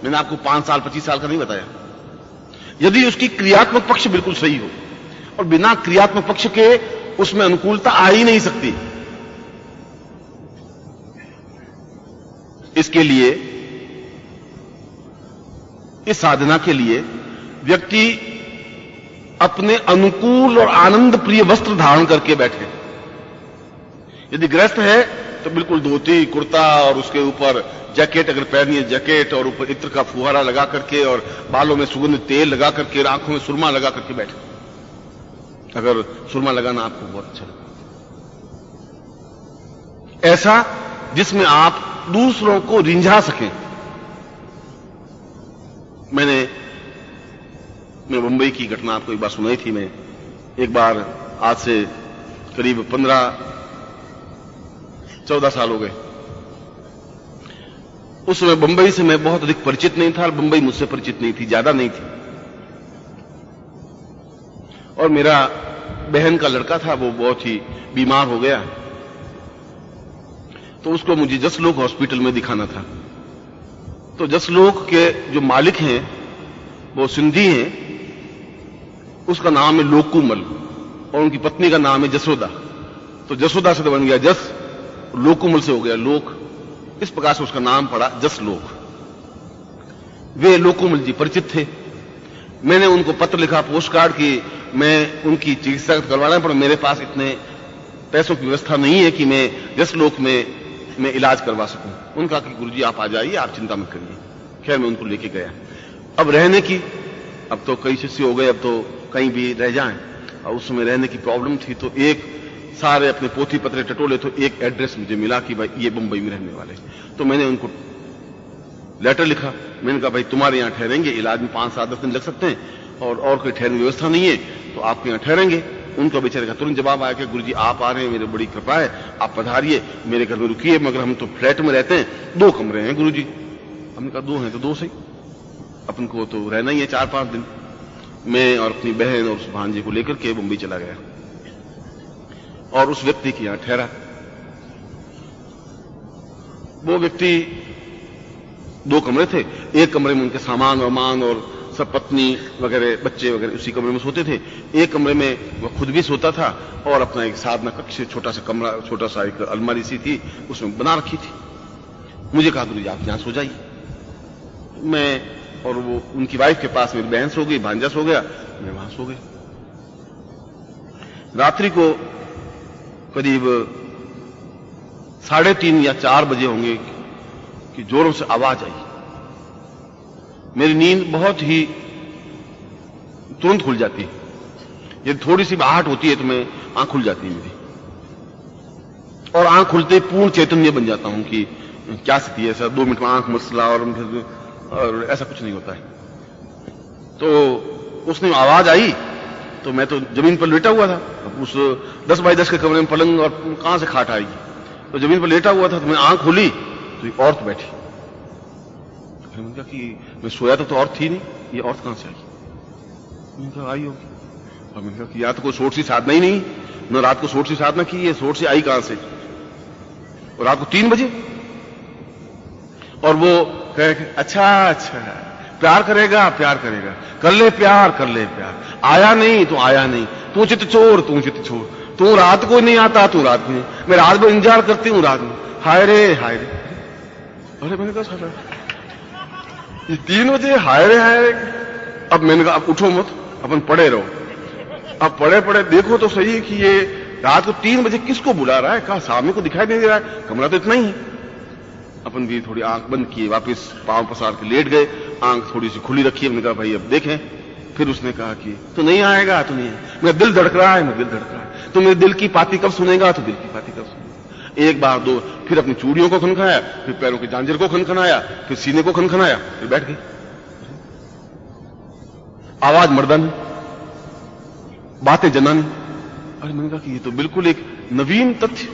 मैंने आपको 5 साल 25 साल का नहीं बताया। यदि उसकी क्रियात्मक पक्ष बिल्कुल सही हो, और बिना क्रियात्मक पक्ष के उसमें अनुकूलता आ ही नहीं सकती। इसके लिए, इस साधना के लिए व्यक्ति अपने अनुकूल और आनंद प्रिय वस्त्र धारण करके बैठे। यदि गृहस्थ है तो बिल्कुल धोती कुर्ता और उसके ऊपर जैकेट अगर पहनी है जैकेट, और ऊपर इत्र का फुहारा लगा करके और बालों में सुगंधित तेल लगा करके, आंखों में सुरमा लगा करके बैठे। अगर सुरमा लगाना आपको बहुत अच्छा लगता, ऐसा जिसमें आप दूसरों को रिंझा सकें। मैं मुंबई की घटना आपको एक बार सुनाई थी। मैं एक बार आज से करीब 15-14 साल हो गए, उस समय बंबई से मैं बहुत अधिक परिचित नहीं था और बंबई मुझसे परिचित नहीं थी, ज्यादा नहीं थी। और मेरा बहन का लड़का था, वो बहुत ही बीमार हो गया, तो उसको मुझे जसलोक हॉस्पिटल में दिखाना था। तो जसलोक के जो मालिक हैं वो सिंधी हैं, उसका नाम है लोकुमल और उनकी पत्नी का नाम है जसोदा। तो जसोदा से तो बन गया जस, लोकुमल से हो गया लोक, इस प्रकार से उसका नाम पड़ा जसलोक। वे लोकुमल जी परिचित थे। मैंने उनको पत्र लिखा, पोस्ट कार्ड की, मैं उनकी चिकित्सा करवाना, पर मेरे पास इतने पैसों की व्यवस्था नहीं है कि मैं जसलोक में मैं इलाज करवा सकूं। उनका कि गुरुजी आप आ जाइए, आप चिंता मत करिए। खैर मैं उनको लेके गया। अब रहने की, अब तो कई शिष्य हो गए, अब तो कहीं भी रह जाएं, और उस समय रहने की प्रॉब्लम थी। तो एक सारे अपने पोथी पत्र टटोले, तो एक एड्रेस मुझे मिला कि भाई ये मुंबई में रहने वाले। तो मैंने उनको लेटर लिखा, मैंने कहा भाई तुम्हारे यहां ठहरेंगे, इलाज में 5-7-10 दिन लग सकते हैं और कोई ठहरने की व्यवस्था नहीं है, तो आपके यहां ठहरेंगे। उनका बेचारे का तुरंत जवाब आया कि गुरुजी आप आ रहे हैं, मेरी बड़ी कृपा है, आप पधारिए, मेरे घर में रुकिए, मगर हम तो फ्लैट में रहते हैं, 2 कमरे हैं गुरुजी। हमने कहा 2 हैं तो 2 सही, अपन को तो रहना ही है 4-5 दिन। मैं और अपनी बहन और उस भांजे को लेकर के मुंबई चला गया और उस व्यक्ति के यहां ठहरा। वो व्यक्ति 2 कमरे थे, एक कमरे में उनके सामान वामान और सब पत्नी वगैरह बच्चे वगैरह उसी कमरे में सोते थे। एक कमरे में वो खुद भी सोता था और अपना एक साधना कक्ष, छोटा सा कमरा, छोटा सा एक अलमारी सी थी, उसमें बना रखी थी। मुझे कहा गुरुजी आप यहां सो जाइए। मैं और वो उनकी वाइफ के पास मेरी बहन सो गई, भांजा सो गया, मैं वहां सो गया। रात्रि को करीब 3:30 या 4 बजे होंगे कि जोरों से आवाज आई। मेरी नींद बहुत ही तुरंत खुल जाती है, यदि थोड़ी सी आहट होती है तो मैं आंख खुल जाती है मेरी, और आंख खुलते पूर्ण चैतन्य बन जाता हूं कि क्या स्थिति है। ऐसा 2 मिनट में आंख मसला और ऐसा कुछ नहीं होता है। तो उसने आवाज आई तो मैं तो जमीन पर लेटा हुआ था, उस 10 बाई 10 के कमरे में पलंग, और कहां से खाट आएगी, तो जमीन पर लेटा हुआ था। तो मैं आंख खोली तो एक औरत बैठी। मैंने कहा कि मैं सोया तो औरत थी नहीं, ये औरत कहां से आई? मैंने कहा आई होगी। और मैंने कहा कि या तो कोई सोट सी साधना ही नहीं, न रात को सोट सी साधना की, ये सोट सी आई कहां से? और रात को 3 बजे। और वो कहे अच्छा प्यार करेगा, प्यार करेगा, कर ले प्यार, कर ले प्यार, आया नहीं तो आया नहीं, तू चित छोड़, तू चित छोड़, तू रात को नहीं आता, तू रात में, मैं रात भर इंतजार करती हूं रात में, हाय रे हाय रे। अरे मैंने कहा साला ये 3 बजे हाय रे हाय रे। अब मैंने कहा अब उठो मत, अपन पड़े रहो। अब पड़े पड़े देखो तो सही कि ये रात को 3 बजे किसको बुला रहा है, कहा सामने को दिखाई नहीं दे रहा है, कमरा तो इतना ही है। अपन भी थोड़ी आंख बंद किए, वापस पांव पसार के लेट गए, आंख थोड़ी सी खुली रखी। हमने कहा भाई अब देखें। फिर उसने कहा कि तो नहीं आएगा, तो नहीं आएगा, मेरा दिल धड़क रहा है, मेरा दिल धड़क रहा है, तो मेरे दिल की पाती कब सुनेगा, तो दिल की पाती कब सुनेगा। 1 बार 2, फिर अपनी चूड़ियों को खनखनाया, फिर पैरों की झांझर को खनखनाया, फिर सीने को खनखनाया, फिर बैठ गई। आवाज मर्दानी, बातें जनानी। अरे मैंने कहा कि ये तो बिल्कुल एक नवीन तथ्य,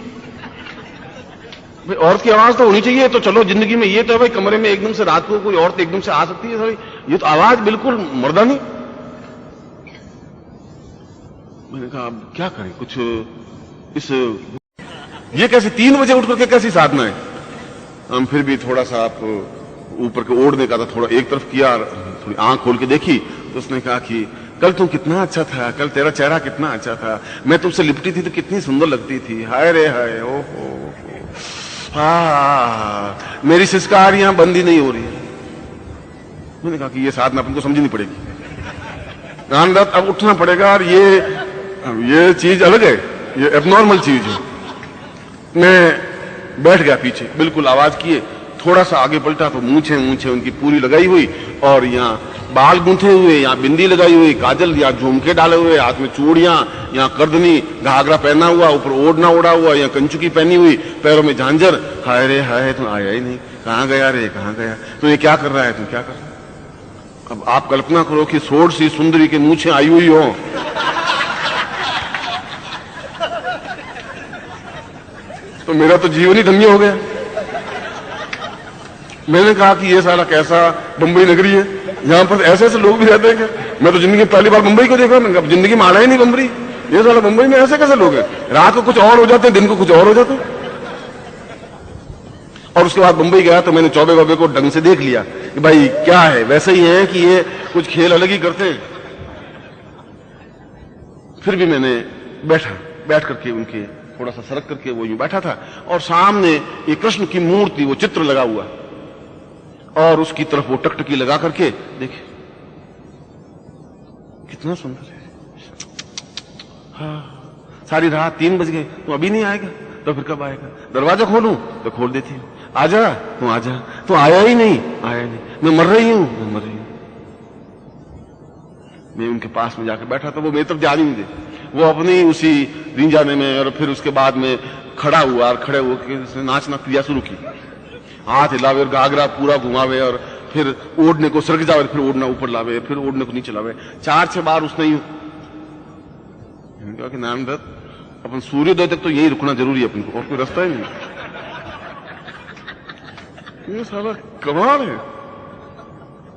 भाई औरत की आवाज तो होनी चाहिए। तो चलो जिंदगी में ये तो है भाई, कमरे में एकदम से रात को कोई औरत एकदम से आ सकती है, ये तो आवाज बिल्कुल मर्दानी। मैंने कहा अब क्या करें, कुछ इस ये कैसे 3 बजे उठ करके कैसी साधना है। हम फिर भी थोड़ा सा आप ऊपर के ओढ़ने का था, थोड़ा एक तरफ किया, थोड़ी आंख खोल के देखी, तो उसने कहा कि कल तू कितना अच्छा था, कल तेरा चेहरा कितना अच्छा था, मैं तुमसे लिपटी थी तो कितनी सुंदर लगती थी, हाय रे हाय, ओहो हाँ, मेरी सिस्कारियां बंद ही नहीं हो रही है। मैंने कहा कि ये साधना अपन को समझनी पड़ेगी, रात अब उठना पड़ेगा, और ये चीज अलग है, ये एबनॉर्मल चीज है। मैं बैठ गया पीछे, बिल्कुल आवाज किए, थोड़ा सा आगे पलटा तो मूछे उनकी पूरी लगाई हुई, और यहाँ बाल गूंथे हुए, यहाँ बिंदी लगाई हुई, काजल, यहाँ झुमके डाले हुए, हाथ में चूड़ियां, यहाँ करदनी, घाघरा पहना हुआ, ऊपर ओढ़ना ओढ़ा हुआ, यहाँ कंचुकी पहनी हुई, पैरों में झांझर। हाय रे हाय, तुम आया ही नहीं, कहाँ गया रे, कहाँ गया, तो ये क्या कर रहा है, तुम क्या कर रहा है? अब आप कल्पना करो कि सोड़ सी सुंदरी के मूछे आई हुई हो, तो मेरा तो जीवन ही धन्य हो गया। मैंने कहा कि ये साला कैसा बंबई नगरी है, यहां पर ऐसे ऐसे लोग भी रहते हैं क्या? मैं तो जिंदगी में पहली बार मुंबई को देखा, मैंने जिंदगी में आना ही नहीं बंबई, ये साला मुंबई में ऐसे कैसे लोग हैं, रात को कुछ और हो जाते हैं, दिन को कुछ और हो जाते हैं। और उसके बाद मुंबई गया तो मैंने चौबे वौबे को ढंग से देख लिया कि भाई क्या है, वैसे ही है कि ये कुछ खेल अलग ही करते हैं। फिर भी मैंने बैठ करके उनके थोड़ा सा सरक करके वो यूं बैठा था, और सामने एक कृष्ण की मूर्ति, वो चित्र लगा हुआ, और उसकी तरफ वो टकटकी लगा करके देखे, कितना सुंदर है। हाँ, सारी रात 3 बज गए, तू अभी नहीं आएगा, तो फिर कब आएगा? दरवाजा खोलूं तो खोल देती हूं, आजा, तू आया ही नहीं, मैं मर रही हूं। मैं उनके पास में जाकर बैठा था, वो मेरी तरफ जाने नहीं दे, वो अपनी उसी रिंझाने में, और फिर उसके बाद में खड़ा हुआ, और खड़े होकर उसने नाचना क्रिया शुरू की, हाथ हिलावे और घाघरा पूरा घुमावे, और फिर ओढ़ने को सरक जावे, फिर ओढ़ना ऊपर लावे, फिर ओढ़ने को नीचे लावे, 4-6 बार उसने यूं कहा कि नारायण दत्त, अपन सूर्योदय तक तो यही रुकना जरूरी है अपन को, और कोई रास्ता ही नहीं। ये सारा कमाल है।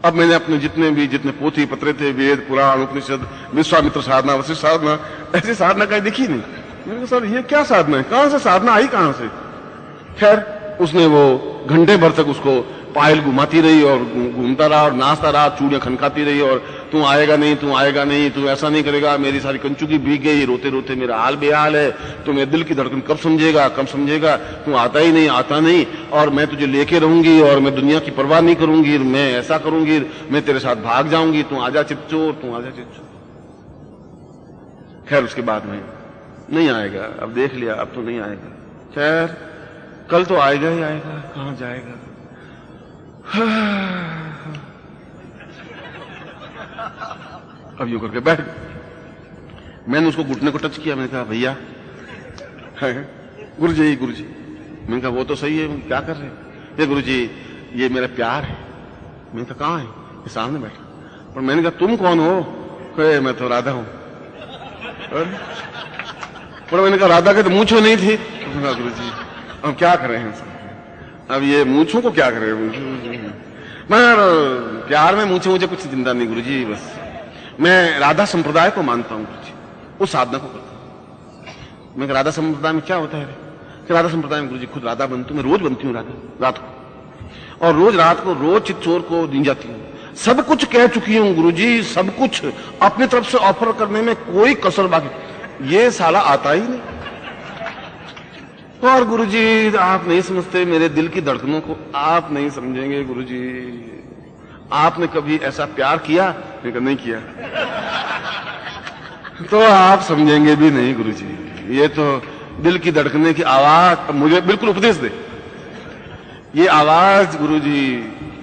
अब मैंने अपने जितने पोथी पत्रे थे, वेद पुराण उपनिषद, विश्वामित्र साधना, वशिष्ठ साधना, ऐसी साधना कहीं दिखी नहीं। मैंने कहा सर ये क्या साधना है, कहां से साधना आई, कहां से? खैर उसने वो घंटे भर तक उसको पायल घुमाती रही, और घूमता रहा और नाचता रहा, चूड़ियां खनकाती रही, और तू आएगा नहीं, तू ऐसा नहीं करेगा, मेरी सारी कंचुकी भीग गई, रोते रोते मेरा हाल बेहाल है, तो मेरे दिल की धड़कन कब समझेगा, तू आता नहीं, और मैं तुझे लेके रहूंगी, और मैं दुनिया की परवाह नहीं करूंगी, मैं ऐसा करूंगी, मैं तेरे साथ भाग जाऊंगी, तू आजा चिपचोर। खैर उसके बाद में नहीं आएगा, अब देख लिया, अब तो नहीं आएगा, खैर कल तो आएगा ही आएगा, कहां जाएगा। अब यूं करके बैठ, मैंने उसको घुटने को टच किया, मैंने कहा भैया, गुरुजी। मैंने कहा वो तो सही है, क्या कर रहे हैं? ये गुरुजी ये मेरा प्यार है। मैंने कहा कहां है? ये सामने बैठा। पर मैंने कहा तुम कौन हो? कहे मैं तो राधा हूं। पर मैंने कहा राधा के तो मूंछें नहीं थी। गुरुजी अब क्या कर रहे हैं, अब ये मूंछों को क्या करें? मैं प्यार में मूंछे मुझे कुछ जिंदा नहीं गुरुजी, बस मैं राधा संप्रदाय को मानता हूं गुरुजी, उस साधना को करता हूं। मैं राधा संप्रदाय में क्या होता है? कि राधा संप्रदाय में गुरुजी खुद राधा बनती हूं, मैं रोज बनती हूं राधा रात को, और रोज रात को रोज चित्तौड़ को दी जाती हूं। सब कुछ कह चुकी हूं गुरुजी, सब कुछ अपनी तरफ से ऑफर करने में कोई कसर बाकी, ये साला आता ही नहीं। और गुरुजी आप नहीं समझते मेरे दिल की धड़कनों को, आप नहीं समझेंगे गुरुजी, आपने कभी ऐसा प्यार किया? मैंने कहा नहीं किया। तो आप समझेंगे भी नहीं गुरुजी, ये तो दिल की धड़कने की आवाज, मुझे बिल्कुल उपदेश दे, ये आवाज गुरुजी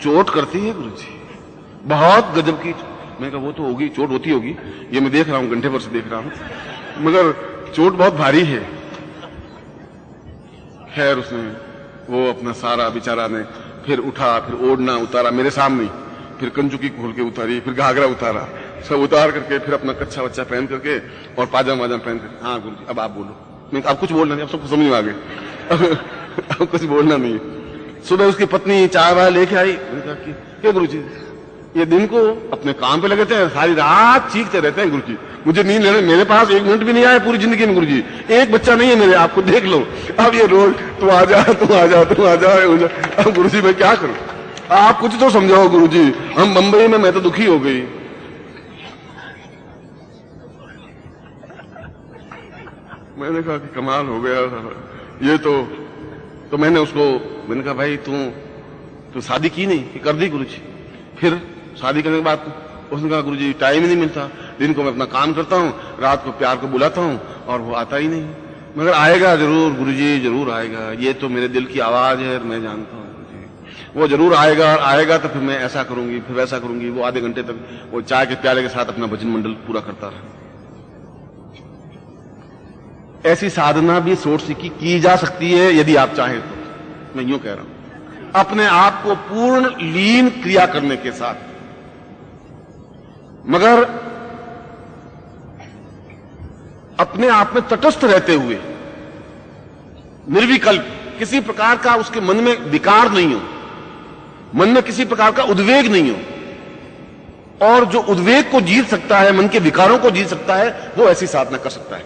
चोट करती है गुरुजी, बहुत गजब की। मैंने कहा वो तो होगी, चोट होती होगी, ये मैं देख रहा हूं, घंटे भर से देख रहा हूं, मगर चोट बहुत भारी है। खैर उसने वो अपना सारा बेचारा ने फिर उठा, फिर ओढ़ना उतारा मेरे सामने, फिर कंचुकी खोल के उतारी, फिर घाघरा उतारा, सब उतार करके फिर अपना कच्चा वच्चा पहन करके और पाजामा वाजामा पहन करके, हाँ गुरुजी अब आप बोलो। मैं अब कुछ बोलना नहीं, अब सबको समझ में आ गए, अब कुछ बोलना नहीं। सुबह उसकी पत्नी चाय वाय लेके आई। मैंने कहा कि गुरुजी ये दिन को अपने काम पे लगे थे, सारी रात चीखते रहते हैं गुरुजी, मुझे नींद लेने, मेरे पास 1 मिनट भी नहीं आया पूरी जिंदगी में गुरुजी, एक बच्चा नहीं है मेरे, आपको देख लो। अब ये रोज तू आ जा। अब गुरुजी मैं क्या करूं, आप कुछ तो समझाओ गुरुजी, हम बंबई में, मैं तो दुखी हो गई। मैंने कहा कि कमाल हो गया ये तो मैंने मैंने कहा भाई तू शादी की नहीं कि कर दी गुरुजी? फिर शादी करने के बाद उसने कहा गुरुजी टाइम ही नहीं मिलता, दिन को मैं अपना काम करता हूं, रात को प्यार को बुलाता हूं और वो आता ही नहीं। मगर आएगा जरूर गुरुजी, जरूर आएगा, ये तो मेरे दिल की आवाज है, मैं जानता हूं गुरुजी, वो जरूर आएगा, और आएगा तो फिर मैं ऐसा करूंगी, फिर वैसा करूंगी। वो आधे घंटे तक वो चाय के प्याले के साथ अपना भजन मंडल पूरा करता रहा। ऐसी साधना भी सोच की जा सकती है यदि आप चाहें तो। मैं यूं कह रहा हूं, अपने आप को पूर्ण लीन क्रिया करने के साथ, मगर अपने आप में तटस्थ रहते हुए, निर्विकल्प, किसी प्रकार का उसके मन में विकार नहीं हो, मन में किसी प्रकार का उद्वेग नहीं हो, और जो उद्वेग को जीत सकता है, मन के विकारों को जीत सकता है, वो ऐसी साधना कर सकता है।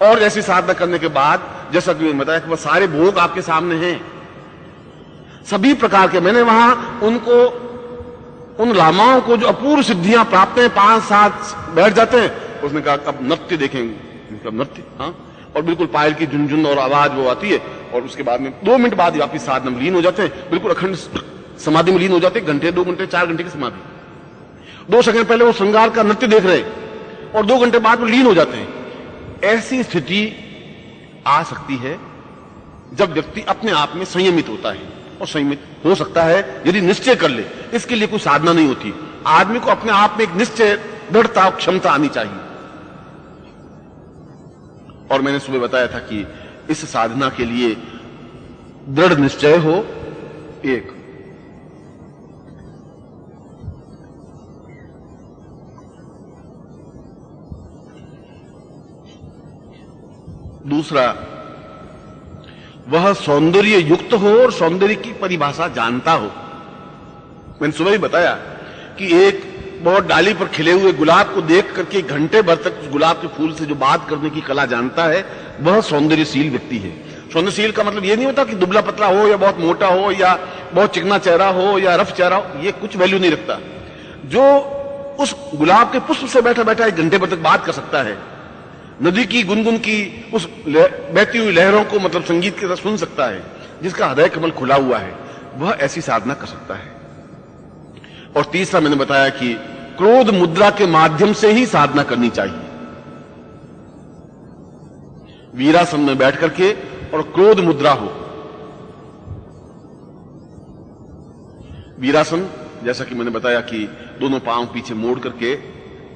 और ऐसी साधना करने के बाद, जैसा कि मैंने बताया कि वह सारे भोग आपके सामने हैं, सभी प्रकार के। मैंने वहां उनको, उन लामाओं को जो अपूर्व सिद्धियां प्राप्त हैं, 5-7 बैठ जाते हैं, उसने कहा अब नृत्य देखेंगे। नृत्य, हाँ, और बिल्कुल पायल की झुनझुन और आवाज वो आती है, और उसके बाद में 2 मिनट बाद वापिस साधना में लीन हो जाते हैं, बिल्कुल अखंड समाधि में लीन हो जाते हैं। घंटे, 2 घंटे, 4 घंटे की समाधि। 2 सेकंड पहले वो श्रृंगार का नृत्य देख रहे और 2 घंटे बाद वो लीन हो जाते हैं। ऐसी स्थिति आ सकती है जब व्यक्ति अपने आप में संयमित होता है, और संयमित हो सकता है यदि निश्चय कर ले। इसके लिए कोई साधना नहीं होती, आदमी को अपने आप में एक निश्चय, दृढ़ता और क्षमता आनी चाहिए। और मैंने सुबह बताया था कि इस साधना के लिए दृढ़ निश्चय हो, एक, दूसरा, वह सौंदर्य युक्त हो और सौंदर्य की परिभाषा जानता हो। मैंने सुबह ही बताया कि एक बहुत डाली पर खिले हुए गुलाब को देख करके घंटे भर तक उस गुलाब के फूल से जो बात करने की कला जानता है, वह सौंदर्यशील व्यक्ति है। सौंदर्यशील का मतलब यह नहीं होता कि दुबला पतला हो या बहुत मोटा हो या बहुत चिकना चेहरा हो या रफ चेहरा हो, यह कुछ वैल्यू नहीं रखता। जो उस गुलाब के पुष्प से बैठा बैठा 1 घंटे भर तक बात कर सकता है, नदी की गुनगुन की उस बहती हुई लहरों को मतलब संगीत के साथ सुन सकता है, जिसका हृदय कमल खुला हुआ है, वह ऐसी साधना कर सकता है। और तीसरा मैंने बताया कि क्रोध मुद्रा के माध्यम से ही साधना करनी चाहिए। वीरासन में बैठ करके और क्रोध मुद्रा हो। वीरासन, जैसा कि मैंने बताया कि दोनों पांव पीछे मोड़ करके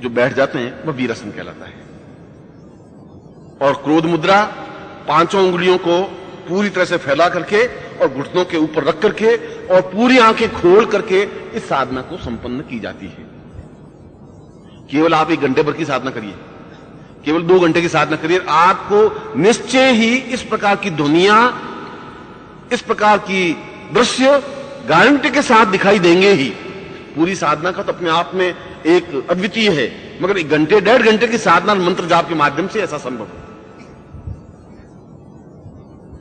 जो बैठ जाते हैं, वह वीरासन कहलाता है। और क्रोध मुद्रा, 5 उंगलियों को पूरी तरह से फैला करके और घुटनों के ऊपर रख करके और पूरी आंखें खोल करके इस साधना को संपन्न की जाती है। केवल आप 1 घंटे भर की साधना करिए, केवल 2 घंटे की साधना करिए, आपको निश्चय ही इस प्रकार की ध्वनियां, इस प्रकार की दृश्य गारंटी के साथ दिखाई देंगे ही। पूरी साधना का तो अपने आप में एक अद्वितीय है, मगर 1 घंटे 1.5 घंटे की साधना मंत्र जाप के माध्यम से ऐसा संभव है।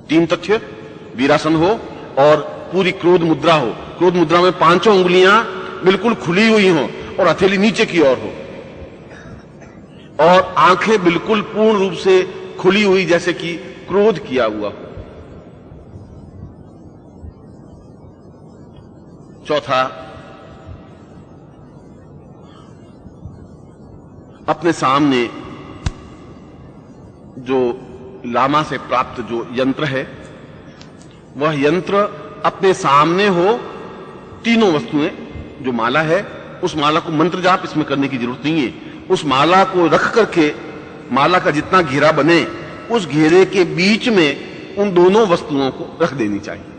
3 तथ्य, वीरासन हो और पूरी क्रोध मुद्रा हो। क्रोध मुद्रा में 5 उंगलियां बिल्कुल खुली हुई हो और हथेली नीचे की ओर हो, और आंखें बिल्कुल पूर्ण रूप से खुली हुई, जैसे कि क्रोध किया हुआ हो। चौथा, अपने सामने जो लामा से प्राप्त जो यंत्र है, वह यंत्र अपने सामने हो। तीनों वस्तुएं, जो माला है, उस माला को मंत्र जाप इसमें करने की जरूरत नहीं है। उस माला को रख करके, माला का जितना घेरा बने, उस घेरे के बीच में उन दोनों वस्तुओं को रख देनी चाहिए।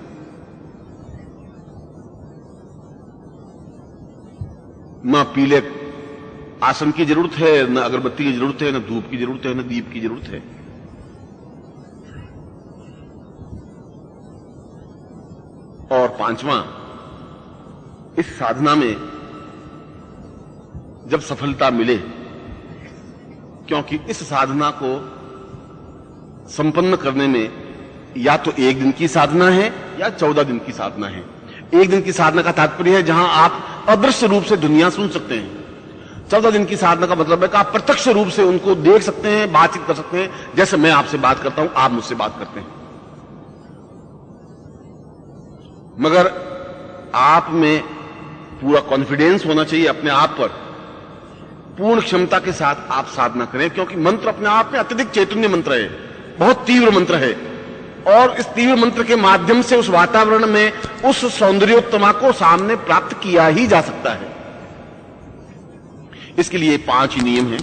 न पीले आसन की जरूरत है, न अगरबत्ती की जरूरत है, न धूप की जरूरत है, न दीप की जरूरत है। और 5वां, इस साधना में जब सफलता मिले, क्योंकि इस साधना को संपन्न करने में या तो 1 दिन की साधना है या 14 दिन की साधना है। 1 दिन की साधना का तात्पर्य है जहां आप अदृश्य रूप से दुनिया सुन सकते हैं। 14 दिन की साधना का मतलब है कि आप प्रत्यक्ष रूप से उनको देख सकते हैं, बातचीत कर सकते हैं, जैसे मैं आपसे बात करता हूं, आप मुझसे बात करते हैं। मगर आप में पूरा कॉन्फिडेंस होना चाहिए अपने आप पर, पूर्ण क्षमता के साथ आप साधना करें, क्योंकि मंत्र अपने आप में अत्यधिक चैतन्य मंत्र है। बहुत तीव्र मंत्र है, और इस तीव्र मंत्र के माध्यम से उस वातावरण में उस सौंदर्योत्तमा को सामने प्राप्त किया ही जा सकता है। इसके लिए 5 ही नियम हैं।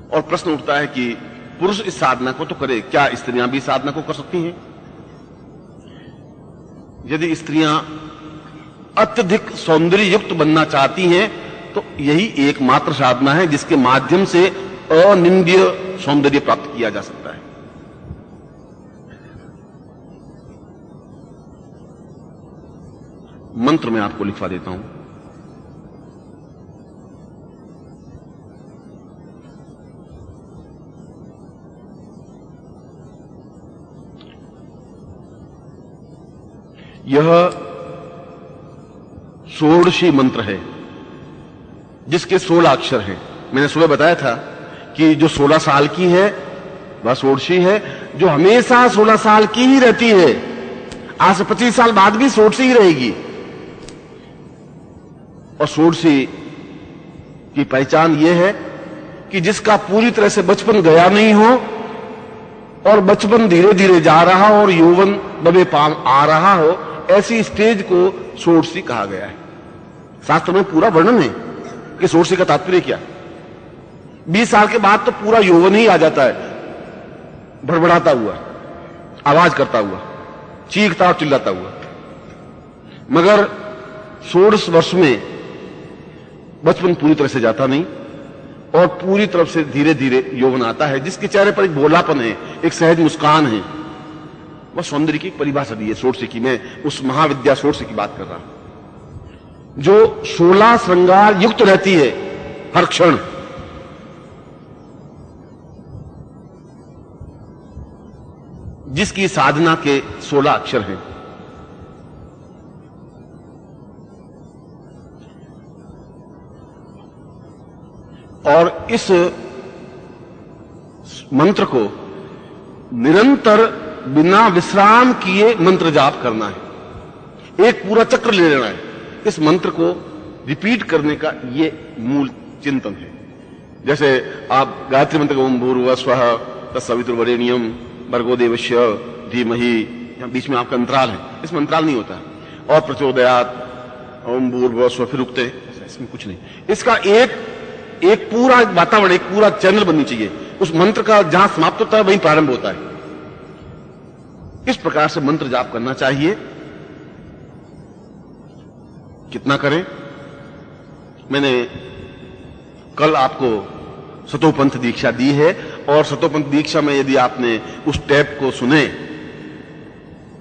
और प्रश्न उठता है कि पुरुष इस साधना को तो करे, क्या स्त्रियां भी साधना को कर सकती हैं? यदि स्त्रियां अत्यधिक सौंदर्य युक्त बनना चाहती हैं तो यही एकमात्र साधना है जिसके माध्यम से अनिंद्य सौंदर्य प्राप्त किया जा सकता है। मंत्र मैं आपको लिखवा देता हूं। यह षोडशी मंत्र है जिसके 16 अक्षर हैं। मैंने सुबह बताया था कि जो 16 साल की है वह षोडशी है, जो हमेशा 16 साल की ही रहती है, आज से 25 साल बाद भी षोडशी ही रहेगी। और षोडशी की पहचान यह है कि जिसका पूरी तरह से बचपन गया नहीं हो और बचपन धीरे धीरे जा रहा हो और यौवन दबे पांव आ रहा हो, ऐसी स्टेज को षोडशी कहा गया है। शास्त्र में पूरा वर्णन है कि षोडशी का तात्पर्य क्या। 20 साल के बाद तो पूरा यौवन ही आ जाता है, भड़बड़ाता हुआ, आवाज करता हुआ, चीखता और चिल्लाता हुआ। मगर 16 वर्ष में बचपन पूरी तरह से जाता नहीं और पूरी तरफ से धीरे धीरे यौवन आता है, जिसके चेहरे पर एक भोलापन है, एक सहज मुस्कान है। वह सौंदर्य की परिभाषा दी है षोडशी की। मैं उस महाविद्या षोडशी की बात कर रहा हूं जो 16 श्रृंगार युक्त रहती है हर क्षण। जिसकी साधना के 16 अक्षर हैं। और इस मंत्र को निरंतर बिना विश्राम किए मंत्र जाप करना है, एक पूरा चक्र ले लेना है। इस मंत्र को रिपीट करने का ये मूल चिंतन है। जैसे आप गायत्री मंत्र ओम भूर्भुवः स्वः तत्सवितुर्वरेण्यम भर्गो देवस्य धीमहि, बीच में आपका अंतराल है, इसमें अंतराल नहीं होता। और प्रचोदयात् ओम भूर्भुवः स्वः फिर रुकते, इसमें कुछ नहीं। इसका एक पूरा वातावरण, एक पूरा चैनल बननी चाहिए। उस मंत्र का जहां समाप्त होता है वहीं प्रारंभ होता है। इस प्रकार से मंत्र जाप करना चाहिए। कितना करें? मैंने कल आपको सतोपंथ दीक्षा दी है, और सतोपंथ दीक्षा में यदि आपने उस टैप को सुने,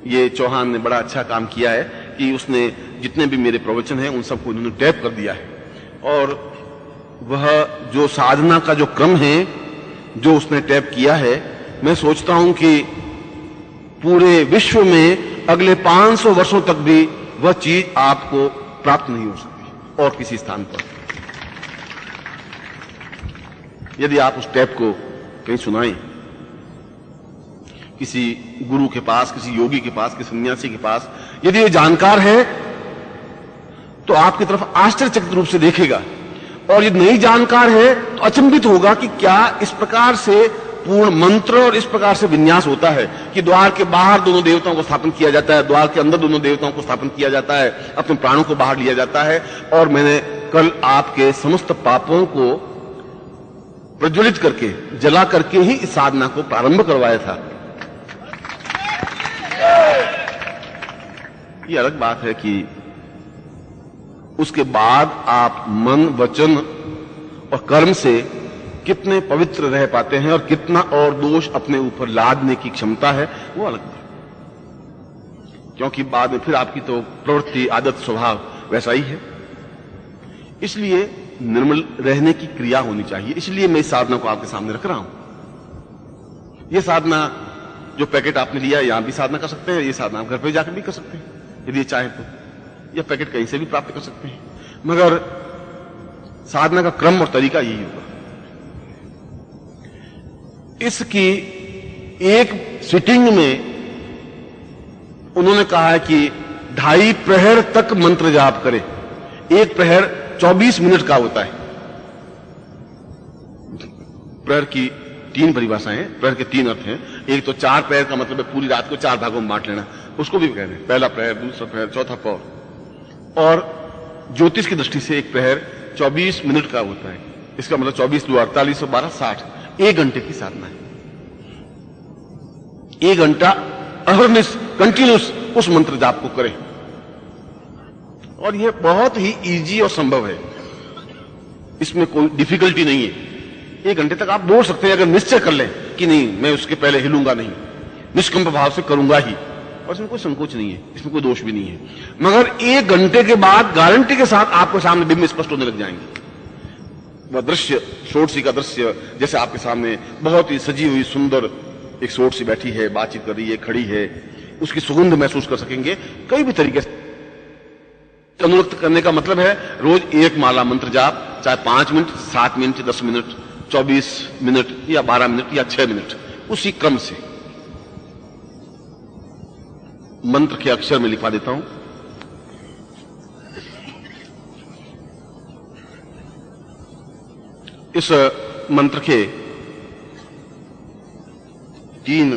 ये चौहान ने बड़ा अच्छा काम किया है कि उसने जितने भी मेरे प्रवचन हैं उन सबको उन्होंने टैप कर दिया है। और वह जो साधना का जो क्रम है जो उसने टैप किया है, मैं सोचता हूं कि पूरे विश्व में अगले 500 वर्षों तक भी वह चीज आपको प्राप्त नहीं हो सकती और किसी स्थान पर। यदि आप उस टैप को कहीं सुनाएं, किसी गुरु के पास, किसी योगी के पास, किसी सन्यासी के पास, यदि ये जानकार है तो आपकी तरफ आश्चर्यचकित रूप से देखेगा, और यदि नहीं जानकार है तो अचंभित होगा कि क्या इस प्रकार से पूर्ण मंत्र और इस प्रकार से विन्यास होता है कि द्वार के बाहर दोनों देवताओं को स्थापन किया जाता है, द्वार के अंदर दोनों देवताओं को स्थापन किया जाता है, अपने प्राणों को बाहर लिया जाता है। और मैंने कल आपके समस्त पापों को प्रज्वलित करके, जला करके ही इस साधना को प्रारंभ करवाया था। ये अलग बात है कि उसके बाद आप मन, वचन और कर्म से कितने पवित्र रह पाते हैं और कितना और दोष अपने ऊपर लादने की क्षमता है, वो अलग बात। क्योंकि बाद में फिर आपकी तो प्रवृत्ति, आदत, स्वभाव वैसा ही है। इसलिए निर्मल रहने की क्रिया होनी चाहिए। इसलिए मैं इस साधना को आपके सामने रख रहा हूं। यह साधना जो पैकेट आपने लिया, यहां भी साधना कर सकते हैं, यह साधना आप घर पे जाकर भी कर सकते हैं यदि चाहे तो। यह पैकेट कहीं से भी प्राप्त कर सकते हैं, मगर साधना का क्रम और तरीका यही होगा। इसकी एक सिटिंग में उन्होंने कहा है कि 2.5 प्रहर तक मंत्र जाप करें। एक प्रहर 24 मिनट का होता है। प्रहर की तीन परिभाषाएं हैं, प्रहर के तीन अर्थ हैं। एक तो चार प्रहर का मतलब है पूरी रात को चार भागों में बांट लेना, उसको भी कह रहे हैं। पहला प्रहर, दूसरा प्रहर, चौथा पौर। और ज्योतिष की दृष्टि से एक प्रहर 24 मिनट का होता है। इसका मतलब 24 2 48 और 12 60, 1 घंटे की साधना है। 1 घंटा अहर्निश कंटिन्यूस उस मंत्र जाप को करें, और यह बहुत ही इजी और संभव है, इसमें कोई डिफिकल्टी नहीं है। 1 घंटे तक आप बोल सकते हैं अगर निश्चय कर लें कि नहीं मैं उसके पहले हिलूंगा नहीं, निष्कंप भाव से करूंगा ही, और इसमें कोई संकोच नहीं है, इसमें कोई दोष भी नहीं है। मगर 1 घंटे के बाद गारंटी के साथ आपके सामने बिंब स्पष्ट होने लग जाएंगे। वह दृश्य, षोडशी का दृश्य, जैसे आपके सामने बहुत ही सजी हुई सुंदर एक षोडशी बैठी है, बातचीत कर रही है, खड़ी है, उसकी सुगंध महसूस कर सकेंगे। कई भी तरीके से अनुरक्त करने का मतलब है रोज 1 माला मंत्र जाप, चाहे 5 मिनट, 7 मिनट, 10 मिनट, 24 मिनट या 12 मिनट या 6 मिनट, उसी क्रम से। मंत्र के अक्षर में लिखवा देता हूं। इस मंत्र के 3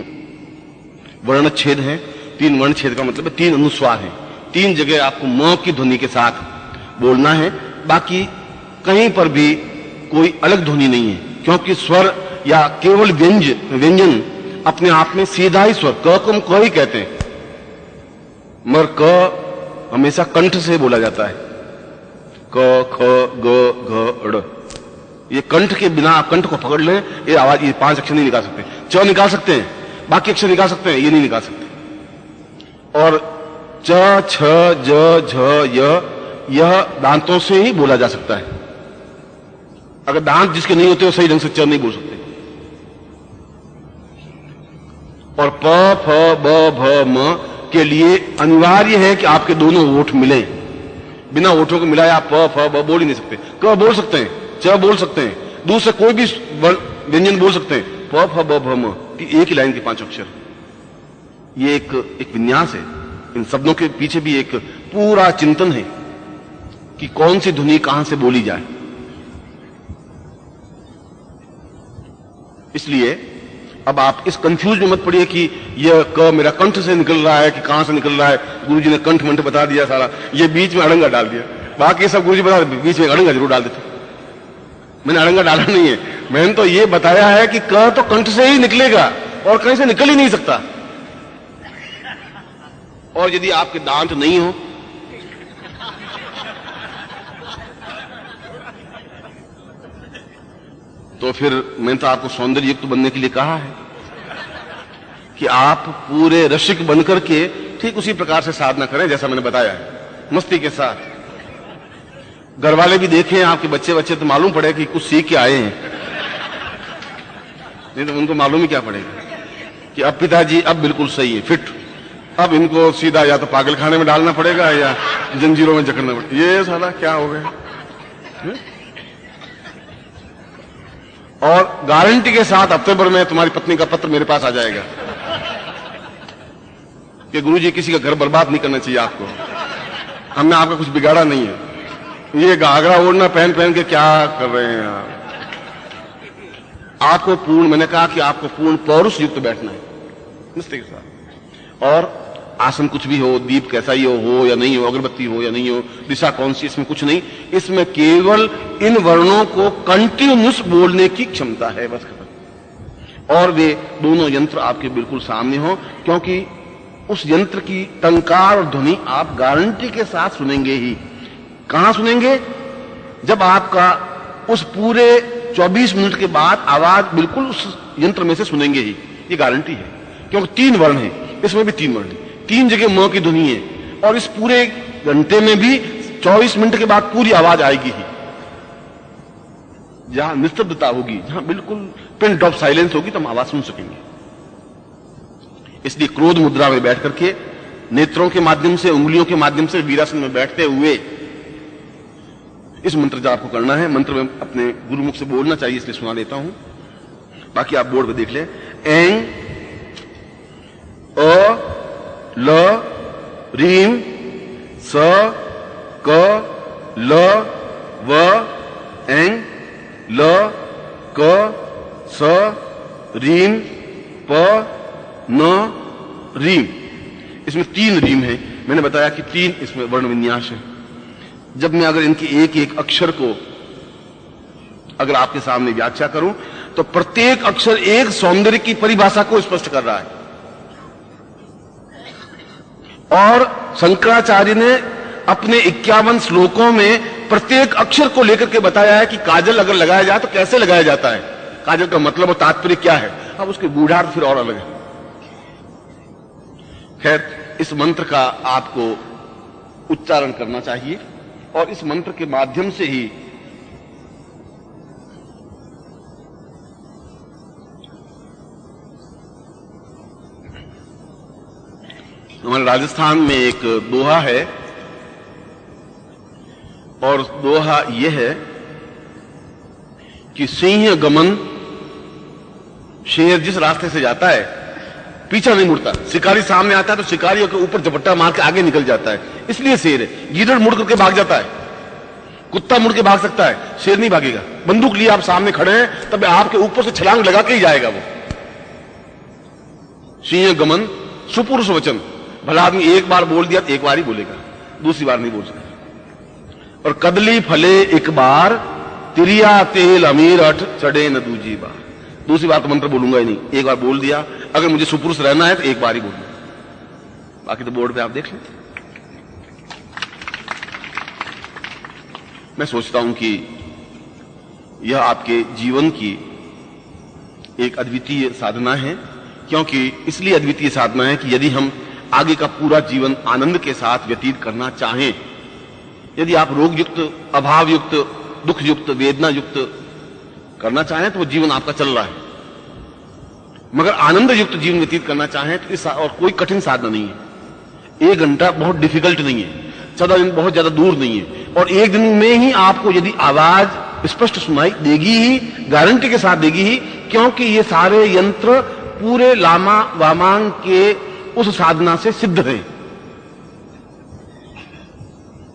वर्णच्छेद हैं। 3 वर्णच्छेद का मतलब है 3 अनुस्वार हैं। 3 जगह आपको म की ध्वनि के साथ बोलना है, बाकी कहीं पर भी कोई अलग ध्वनि नहीं है, क्योंकि स्वर या केवल व्यंजन अपने आप में सीधा ही स्वर, क को हम क ही कहते हैं, मगर क हमेशा कंठ से बोला जाता है। क, ख, ग, घ, ड़, ये कंठ के बिना आप कंठ को पकड़ लें, ये आवाज, ये 5 अक्षर नहीं निकाल सकते। च निकाल सकते हैं, बाकी अक्षर निकाल सकते हैं, ये नहीं निकाल सकते। और च, छ, ज, झ, य, यह दांतों से ही बोला जा सकता है। अगर दांत जिसके नहीं होते वो सही ढंग से च नहीं बोल सकते। और प, फ, ब, भ, म के लिए अनिवार्य है कि आपके दोनों ओठ मिले। बिना ओठों को मिलाए आप प, फ, ब बोल ही नहीं सकते। क बोल सकते हैं, च बोल सकते हैं, दूसरे कोई भी व्यंजन बोल सकते हैं। प, फ, ब, भ, म एक ही लाइन के 5 अक्षर। ये एक विन्यास है। इन शब्दों के पीछे भी एक पूरा चिंतन है कि कौन सी ध्वनि कहां से बोली जाए। इसलिए अब आप इस कंफ्यूज में मत पड़िए कि यह क मेरा कंठ से निकल रहा है कि कहां से निकल रहा है। गुरुजी ने कंठ मंठ बता दिया सारा, ये बीच में अड़ंगा डाल दिया। बाकी सब गुरुजी बता, बीच में अड़ंगा जरूर डाल देते। मैंने अड़ंगा डाला नहीं है, मैंने तो ये बताया है कि क तो कंठ से ही निकलेगा और कहीं से निकल ही नहीं सकता। और यदि आपके दांत नहीं हो तो फिर मैंने तो आपको सौंदर्य युक्त बनने के लिए कहा है कि आप पूरे रसिक बनकर के ठीक उसी प्रकार से साधना करें जैसा मैंने बताया है, मस्ती के साथ। घर वाले भी देखें, आपके बच्चे तो मालूम पड़े कि कुछ सीख के आए हैं, नहीं तो उनको मालूम ही क्या पड़ेगा कि अब पिताजी अब बिल्कुल सही है, फिट। अब इनको सीधा या तो पागल खाने में डालना पड़ेगा या जंजीरों में जकड़ना पड़ेगा। ये साला क्या हो गया। और गारंटी के साथ हफ्ते भर में तुम्हारी पत्नी का पत्र मेरे पास आ जाएगा कि गुरुजी किसी का घर बर्बाद नहीं करना चाहिए आपको, हमने आपका कुछ बिगाड़ा नहीं है। ये घाघरा ओढ़ना पहन पहन के क्या कर रहे हैं आप। आपको पूर्ण, मैंने कहा कि आपको पूर्ण पौरुष युक्त बैठना है निष्ठा के साथ। और आसन कुछ भी हो, दीप कैसा ही हो या नहीं हो, अगरबत्ती हो या नहीं हो, दिशा कौन सी, इसमें कुछ नहीं। इसमें केवल इन वर्णों को कंटिन्यूस बोलने की क्षमता है, बस खत्म। और वे दोनों यंत्र आपके बिल्कुल सामने हो, क्योंकि उस यंत्र की टंकार और ध्वनि आप गारंटी के साथ सुनेंगे ही। कहां सुनेंगे? जब आपका उस पूरे 24 मिनट के बाद आवाज बिल्कुल उस यंत्र में से सुनेंगे ही, ये गारंटी है। क्योंकि 3 वर्ण है, इसमें भी 3 वर्ण है, 3 जगह म की ध्वनि है, और इस पूरे घंटे में भी 24 मिनट के बाद पूरी आवाज आएगी ही। जहां निस्तब्धता होगी, जहां बिल्कुल पिन ड्रॉप साइलेंस होगी, तो हम आवाज सुन सकेंगे। इसलिए क्रोध मुद्रा में बैठ करके, नेत्रों के माध्यम से, उंगलियों के माध्यम से वीरासन में बैठते हुए इस मंत्र जाप को करना है। मंत्र में अपने गुरुमुख से बोलना चाहिए, इसलिए सुना लेता हूं, बाकी आप बोर्ड पे देख लें। एंग अ ल रीम स क ल व एंग ल क स रीम, प, न, रीम। इसमें 3 रीम है। मैंने बताया कि 3 इसमें वर्ण विन्यास है। जब मैं अगर इनके एक एक अक्षर को अगर आपके सामने व्याख्या करूं तो प्रत्येक अक्षर एक सौंदर्य की परिभाषा को स्पष्ट कर रहा है। और शंकराचार्य ने अपने 51 श्लोकों में प्रत्येक अक्षर को लेकर के बताया है कि काजल अगर लगाया जाए तो कैसे लगाया जाता है, काजल का मतलब और तात्पर्य क्या है। अब उसके गूढ़ार्थ फिर और अलग है। खैर, इस मंत्र का आपको उच्चारण करना चाहिए और इस मंत्र के माध्यम से ही हमारे राजस्थान में एक दोहा है और दोहा यह है कि सिंह गमन, शेर जिस रास्ते से जाता है पीछा नहीं मुड़ता। शिकारी सामने आता है तो शिकारियों के ऊपर झपट्टा मार के आगे निकल जाता है, इसलिए शेर है। गीदड़ मुड़ करके भाग जाता है, कुत्ता मुड़ के भाग सकता है, शेर नहीं भागेगा। बंदूक लिए आप सामने खड़े हैं तब आपके ऊपर से छलांग लगा के ही जाएगा वो। सिंह गमन सुपुरुष वचन, भला आदमी एक बार बोल दिया तो एक बार ही बोलेगा, दूसरी बार नहीं बोल सकता। और कदली फले एक बार, तिरिया तेल अमीर अठ चढ़े न दूजी बार। दूसरी बार तो मंत्र बोलूंगा ही नहीं, एक बार बोल दिया। अगर मुझे सुपुरुष रहना है तो एक बार ही बोलूंगा, बाकी तो बोर्ड पे आप देख लें। मैं सोचता हूं कि यह आपके जीवन की एक अद्वितीय साधना है, क्योंकि इसलिए अद्वितीय साधना है कि यदि हम आगे का पूरा जीवन आनंद के साथ व्यतीत करना चाहें, यदि आप रोग युक्त, अभाव युक्त, दुख युक्त, वेदना युक्त करना चाहें तो वो जीवन आपका चल रहा है। मगर आनंद युक्त जीवन व्यतीत करना चाहें तो इस और कोई कठिन साधना नहीं है। 1 घंटा बहुत डिफिकल्ट नहीं है, 14 दिन बहुत ज्यादा दूर नहीं है, और 1 दिन में ही आपको यदि आवाज स्पष्ट सुनाई देगी ही, गारंटी के साथ देगी ही, क्योंकि ये सारे यंत्र पूरे लामा वामांग के उस साधना से सिद्ध है।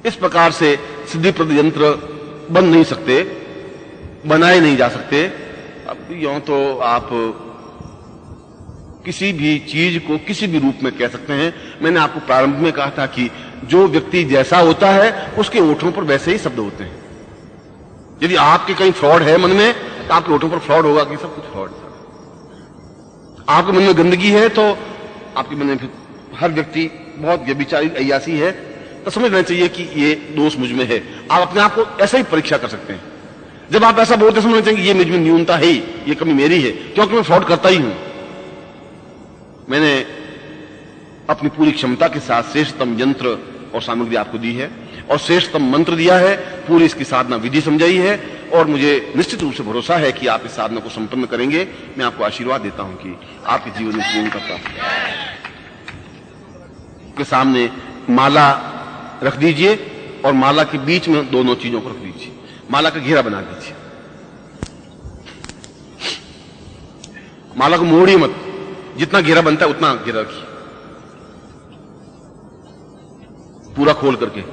इस प्रकार से सिद्धिप्रद यंत्र बन नहीं सकते, बनाए नहीं जा सकते। अब यूं तो आप किसी भी चीज को किसी भी रूप में कह सकते हैं। मैंने आपको प्रारंभ में कहा था कि जो व्यक्ति जैसा होता है उसके ओठों पर वैसे ही शब्द होते हैं। यदि आपके कहीं फ्रॉड है मन में तो आपके ओठों पर फ्रॉड होगा कि सब कुछ फ्रॉड है। आपके मन में गंदगी है तो आपके मन में, हर व्यक्ति बहुत व्यभिचारी अय्यासी है तो समझ लेना चाहिए कि ये दोष मुझ में है। आप अपने आप को ऐसा ही परीक्षा कर सकते हैं। जब आप ऐसा बोलते समझना चाहिए कि ये मुझ में न्यूनता है, ये कमी मेरी है, क्योंकि मैं फ्रॉड करता ही हूं। मैंने अपनी पूरी क्षमता के साथ श्रेष्ठतम यंत्र और सामग्री आपको दी है और श्रेष्ठतम मंत्र दिया है, पूरी इसकी साधना विधि समझाई है, और मुझे निश्चित रूप से भरोसा है कि आप इस साधना को संपन्न करेंगे। मैं आपको आशीर्वाद देता हूं कि आपके जीवन में पूर्ण करता के सामने माला रख दीजिए और माला के बीच में दोनों चीजों को रख दीजिए। माला का घेरा बना दीजिए। माला को मोड़िए मत, जितना घेरा बनता है उतना घेरा रखिए, पूरा खोल करके।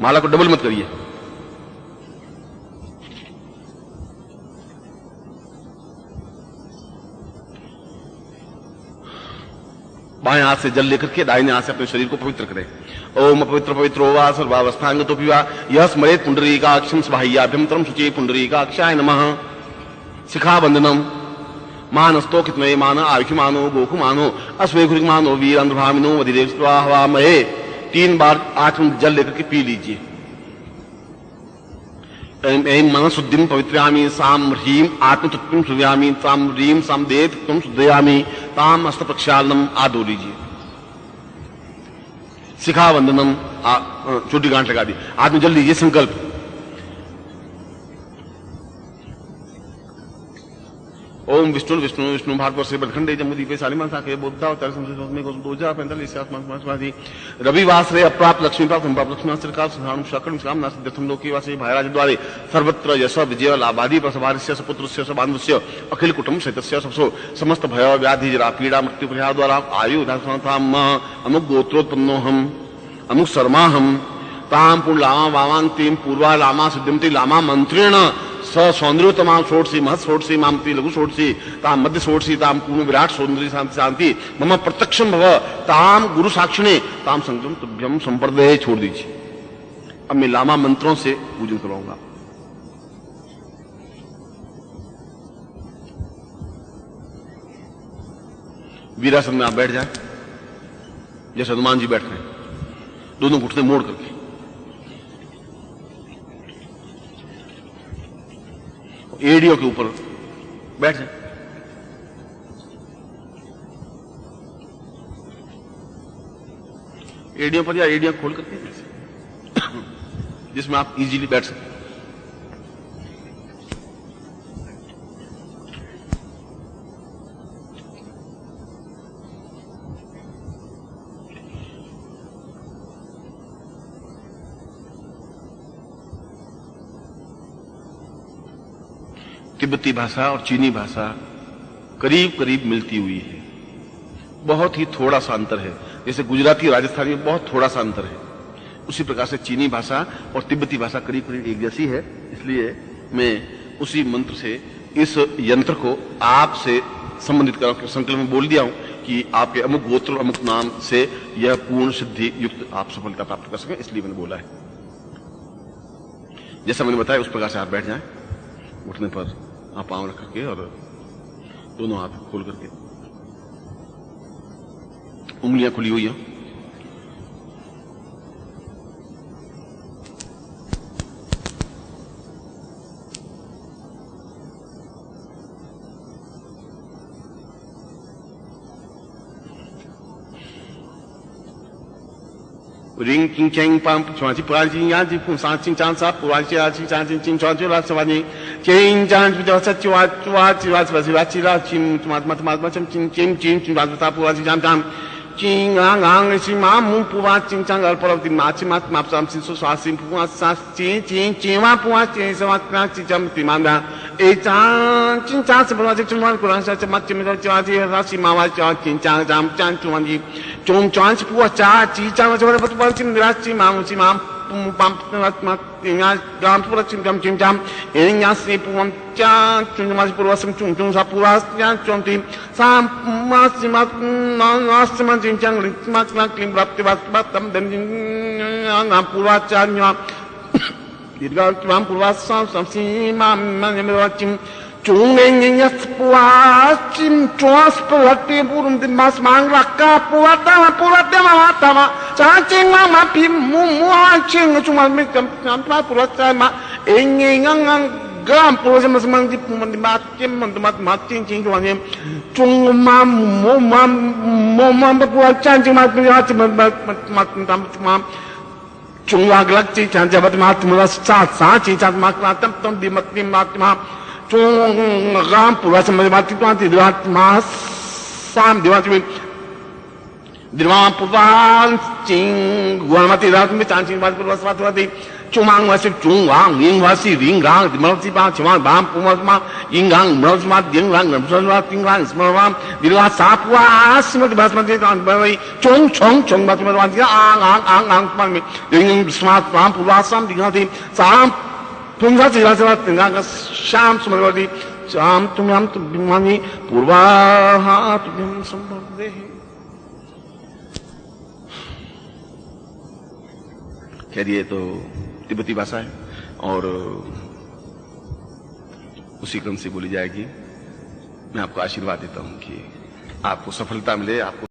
माला को डबल मत करिए। बाएं हाथ से जल लेकर के दाहिने हाथ से अपने शरीर को पवित्र करें। ओम पवित्र पवित्रो वा सर्वावस्थांगतो पिवा यह स्मरेत पुंडरीकाक्षं स्वाह्याभ्यंतरं शुचि पुंडरीकाक्षाय नमः। शिखाबंधनम मानस्तोकितमये मान आयुष्मानो गोकुमानो अस्वेघुरिमानो वीरांध्रभामिनो वधिदेव स्वाहामहे। 3 बार आचमन जल लेकर के पी लीजिए। ऐं मन शुद्धिं पवित्रयामि साम ह्रीं आत्मतत्वं सुव्यामि साम ह्रीं साम देव तत्वं शुद्धयामि ताम हस्त प्रक्षालनम आदो लीजिए। शिखा वंदनम छोटी गांठ लगा दी। आदमी जल्दी लीजिए संकल्प। ओम विष्णु विष्णु विष्णु भारत से बदखंडे जम्मूदीपे शालिमान साखे बोधा अवतार संस्कृत को 2045 रविवास रे अप्राप्त लक्ष्मी प्राप्त संप्राप्त लक्ष्मी सरकार संधान शकल काम नास्ति दर्थम लोके वासे भाईराज द्वारे सर्वत्र यश विजय लाभादि प्रसवारिस्य सपुत्रस्य सबान्धुस्य अखिल कुटुंब सहितस्य सबसो समस्त भय व्याधि जरा पीड़ा मृत्यु परिहार द्वारा आयु धाम अमुक गोत्रोत्पन्नो हम अमुक शर्मा हम ताम पुण्य लामा वामांतिम पूर्वा लामा सिद्धिमति लामा मंत्रेण स सौंदर्योतमां षोडशी महत् षोडशी मामति लघु षोडशी ताम मध्य षोडशी ताम पूर्ण विराट सौंदर्य शांति शांति मम प्रत्यक्षम भव ताम गुरु साक्षिणे ताम संक्रम तुभ्यम संप्रदय छोड़ दीजिए। अब मैं लामा मंत्रों से पूजन करवाऊंगा। वीरासन में आप बैठ जाए जैसे हनुमान जी बैठ रहे हैं, दोनों घुटने मोड़ करके, एड़ियों के ऊपर बैठ जाए। एड़ियों पर या एड़ियां खोल करके जिसमें आप इजीली बैठ सकते। तिब्बती भाषा और चीनी भाषा करीब करीब मिलती हुई है, बहुत ही थोड़ा सा अंतर है। जैसे गुजराती और राजस्थानी में बहुत थोड़ा सा अंतर है, उसी प्रकार से चीनी भाषा और तिब्बती भाषा करीब करीब एक जैसी है। इसलिए मैं उसी मंत्र से इस यंत्र को आपसे संबंधित कर संकल्प में बोल दिया हूं कि आपके अमुक गोत्र अमुक नाम से यह पूर्ण सिद्धि युक्त आप सफलता प्राप्त कर सकें, इसलिए मैंने बोला है। जैसा मैंने बताया उस प्रकार से आप बैठ जाएं, उठने पर आप पांव रख करके और दोनों हाथ खोल करके, उंगलियां खुली हुई हैं। ring king cheng pam chuan chi puan chi yan chi pu san ching chan sa puan chi a chi chan ching ching chuan chu la sa ni ching chan chu sa chua chua chi la sa sa chi la chim ma ma ma ma chim ching ching ching chu la sa puan chi chan chan ching ang ang chi ma mu puan ching chang al por di ma chi ma ma sam sin so sa sim puan sa ching ching ching wa puan ching sa ma na chi cham ti ma da e chan ching chan sa puan chi chuan puan sa ma chim da chua chi ra si ma wa cha ching chang jam chan chuan ji chung chuan chi puan cha chi chang wa cha puan chim ra chi ma mu chi ma pam ma tinga gam pura chim jam en ya si puan cha chung ma pura sim chung chung sa pura ya chung ti sam ma si ma na si ma ching chang ri ma na klim rap ti ba tam den ngam pura cha nya dirga tam pura sam si ma ma ne me chim chung en ya pura chim chua pura ti purum ti mas mang rakka pura ta ma cha ching ma pi mu ching chuma me kam pa pura cha ma eng ngang gam pura se mas mang di man di ma chim man ma ching ching chuan ni chung ma pura cha ching ma pi ha chim ma tam ma chung wa glak chi chan ja ba ma tum sa chi cha ma tam tam di ma chung gam pura se ma ti tuan ti ma sam di wa chi Dirwam puvan ching guamati rat me chancing bas purwas patwati chumang wasip chungwang ing wasi ringang dimati ba chumang bam pumas ma ingang bros ma dingrang bros tingrang smawam dirwa sapwa asmat bas ma tan bai chung bat ma wan ang pan me ding smart bam purwasam dingati sam tumsa jira sa tingang sham smawadi sam tumyam tumani purva ha tumyam sambhavde। खैर ये तो तिब्बती भाषा है और उसी क्रम से बोली जाएगी। मैं आपको आशीर्वाद देता हूं कि आपको सफलता मिले, आपको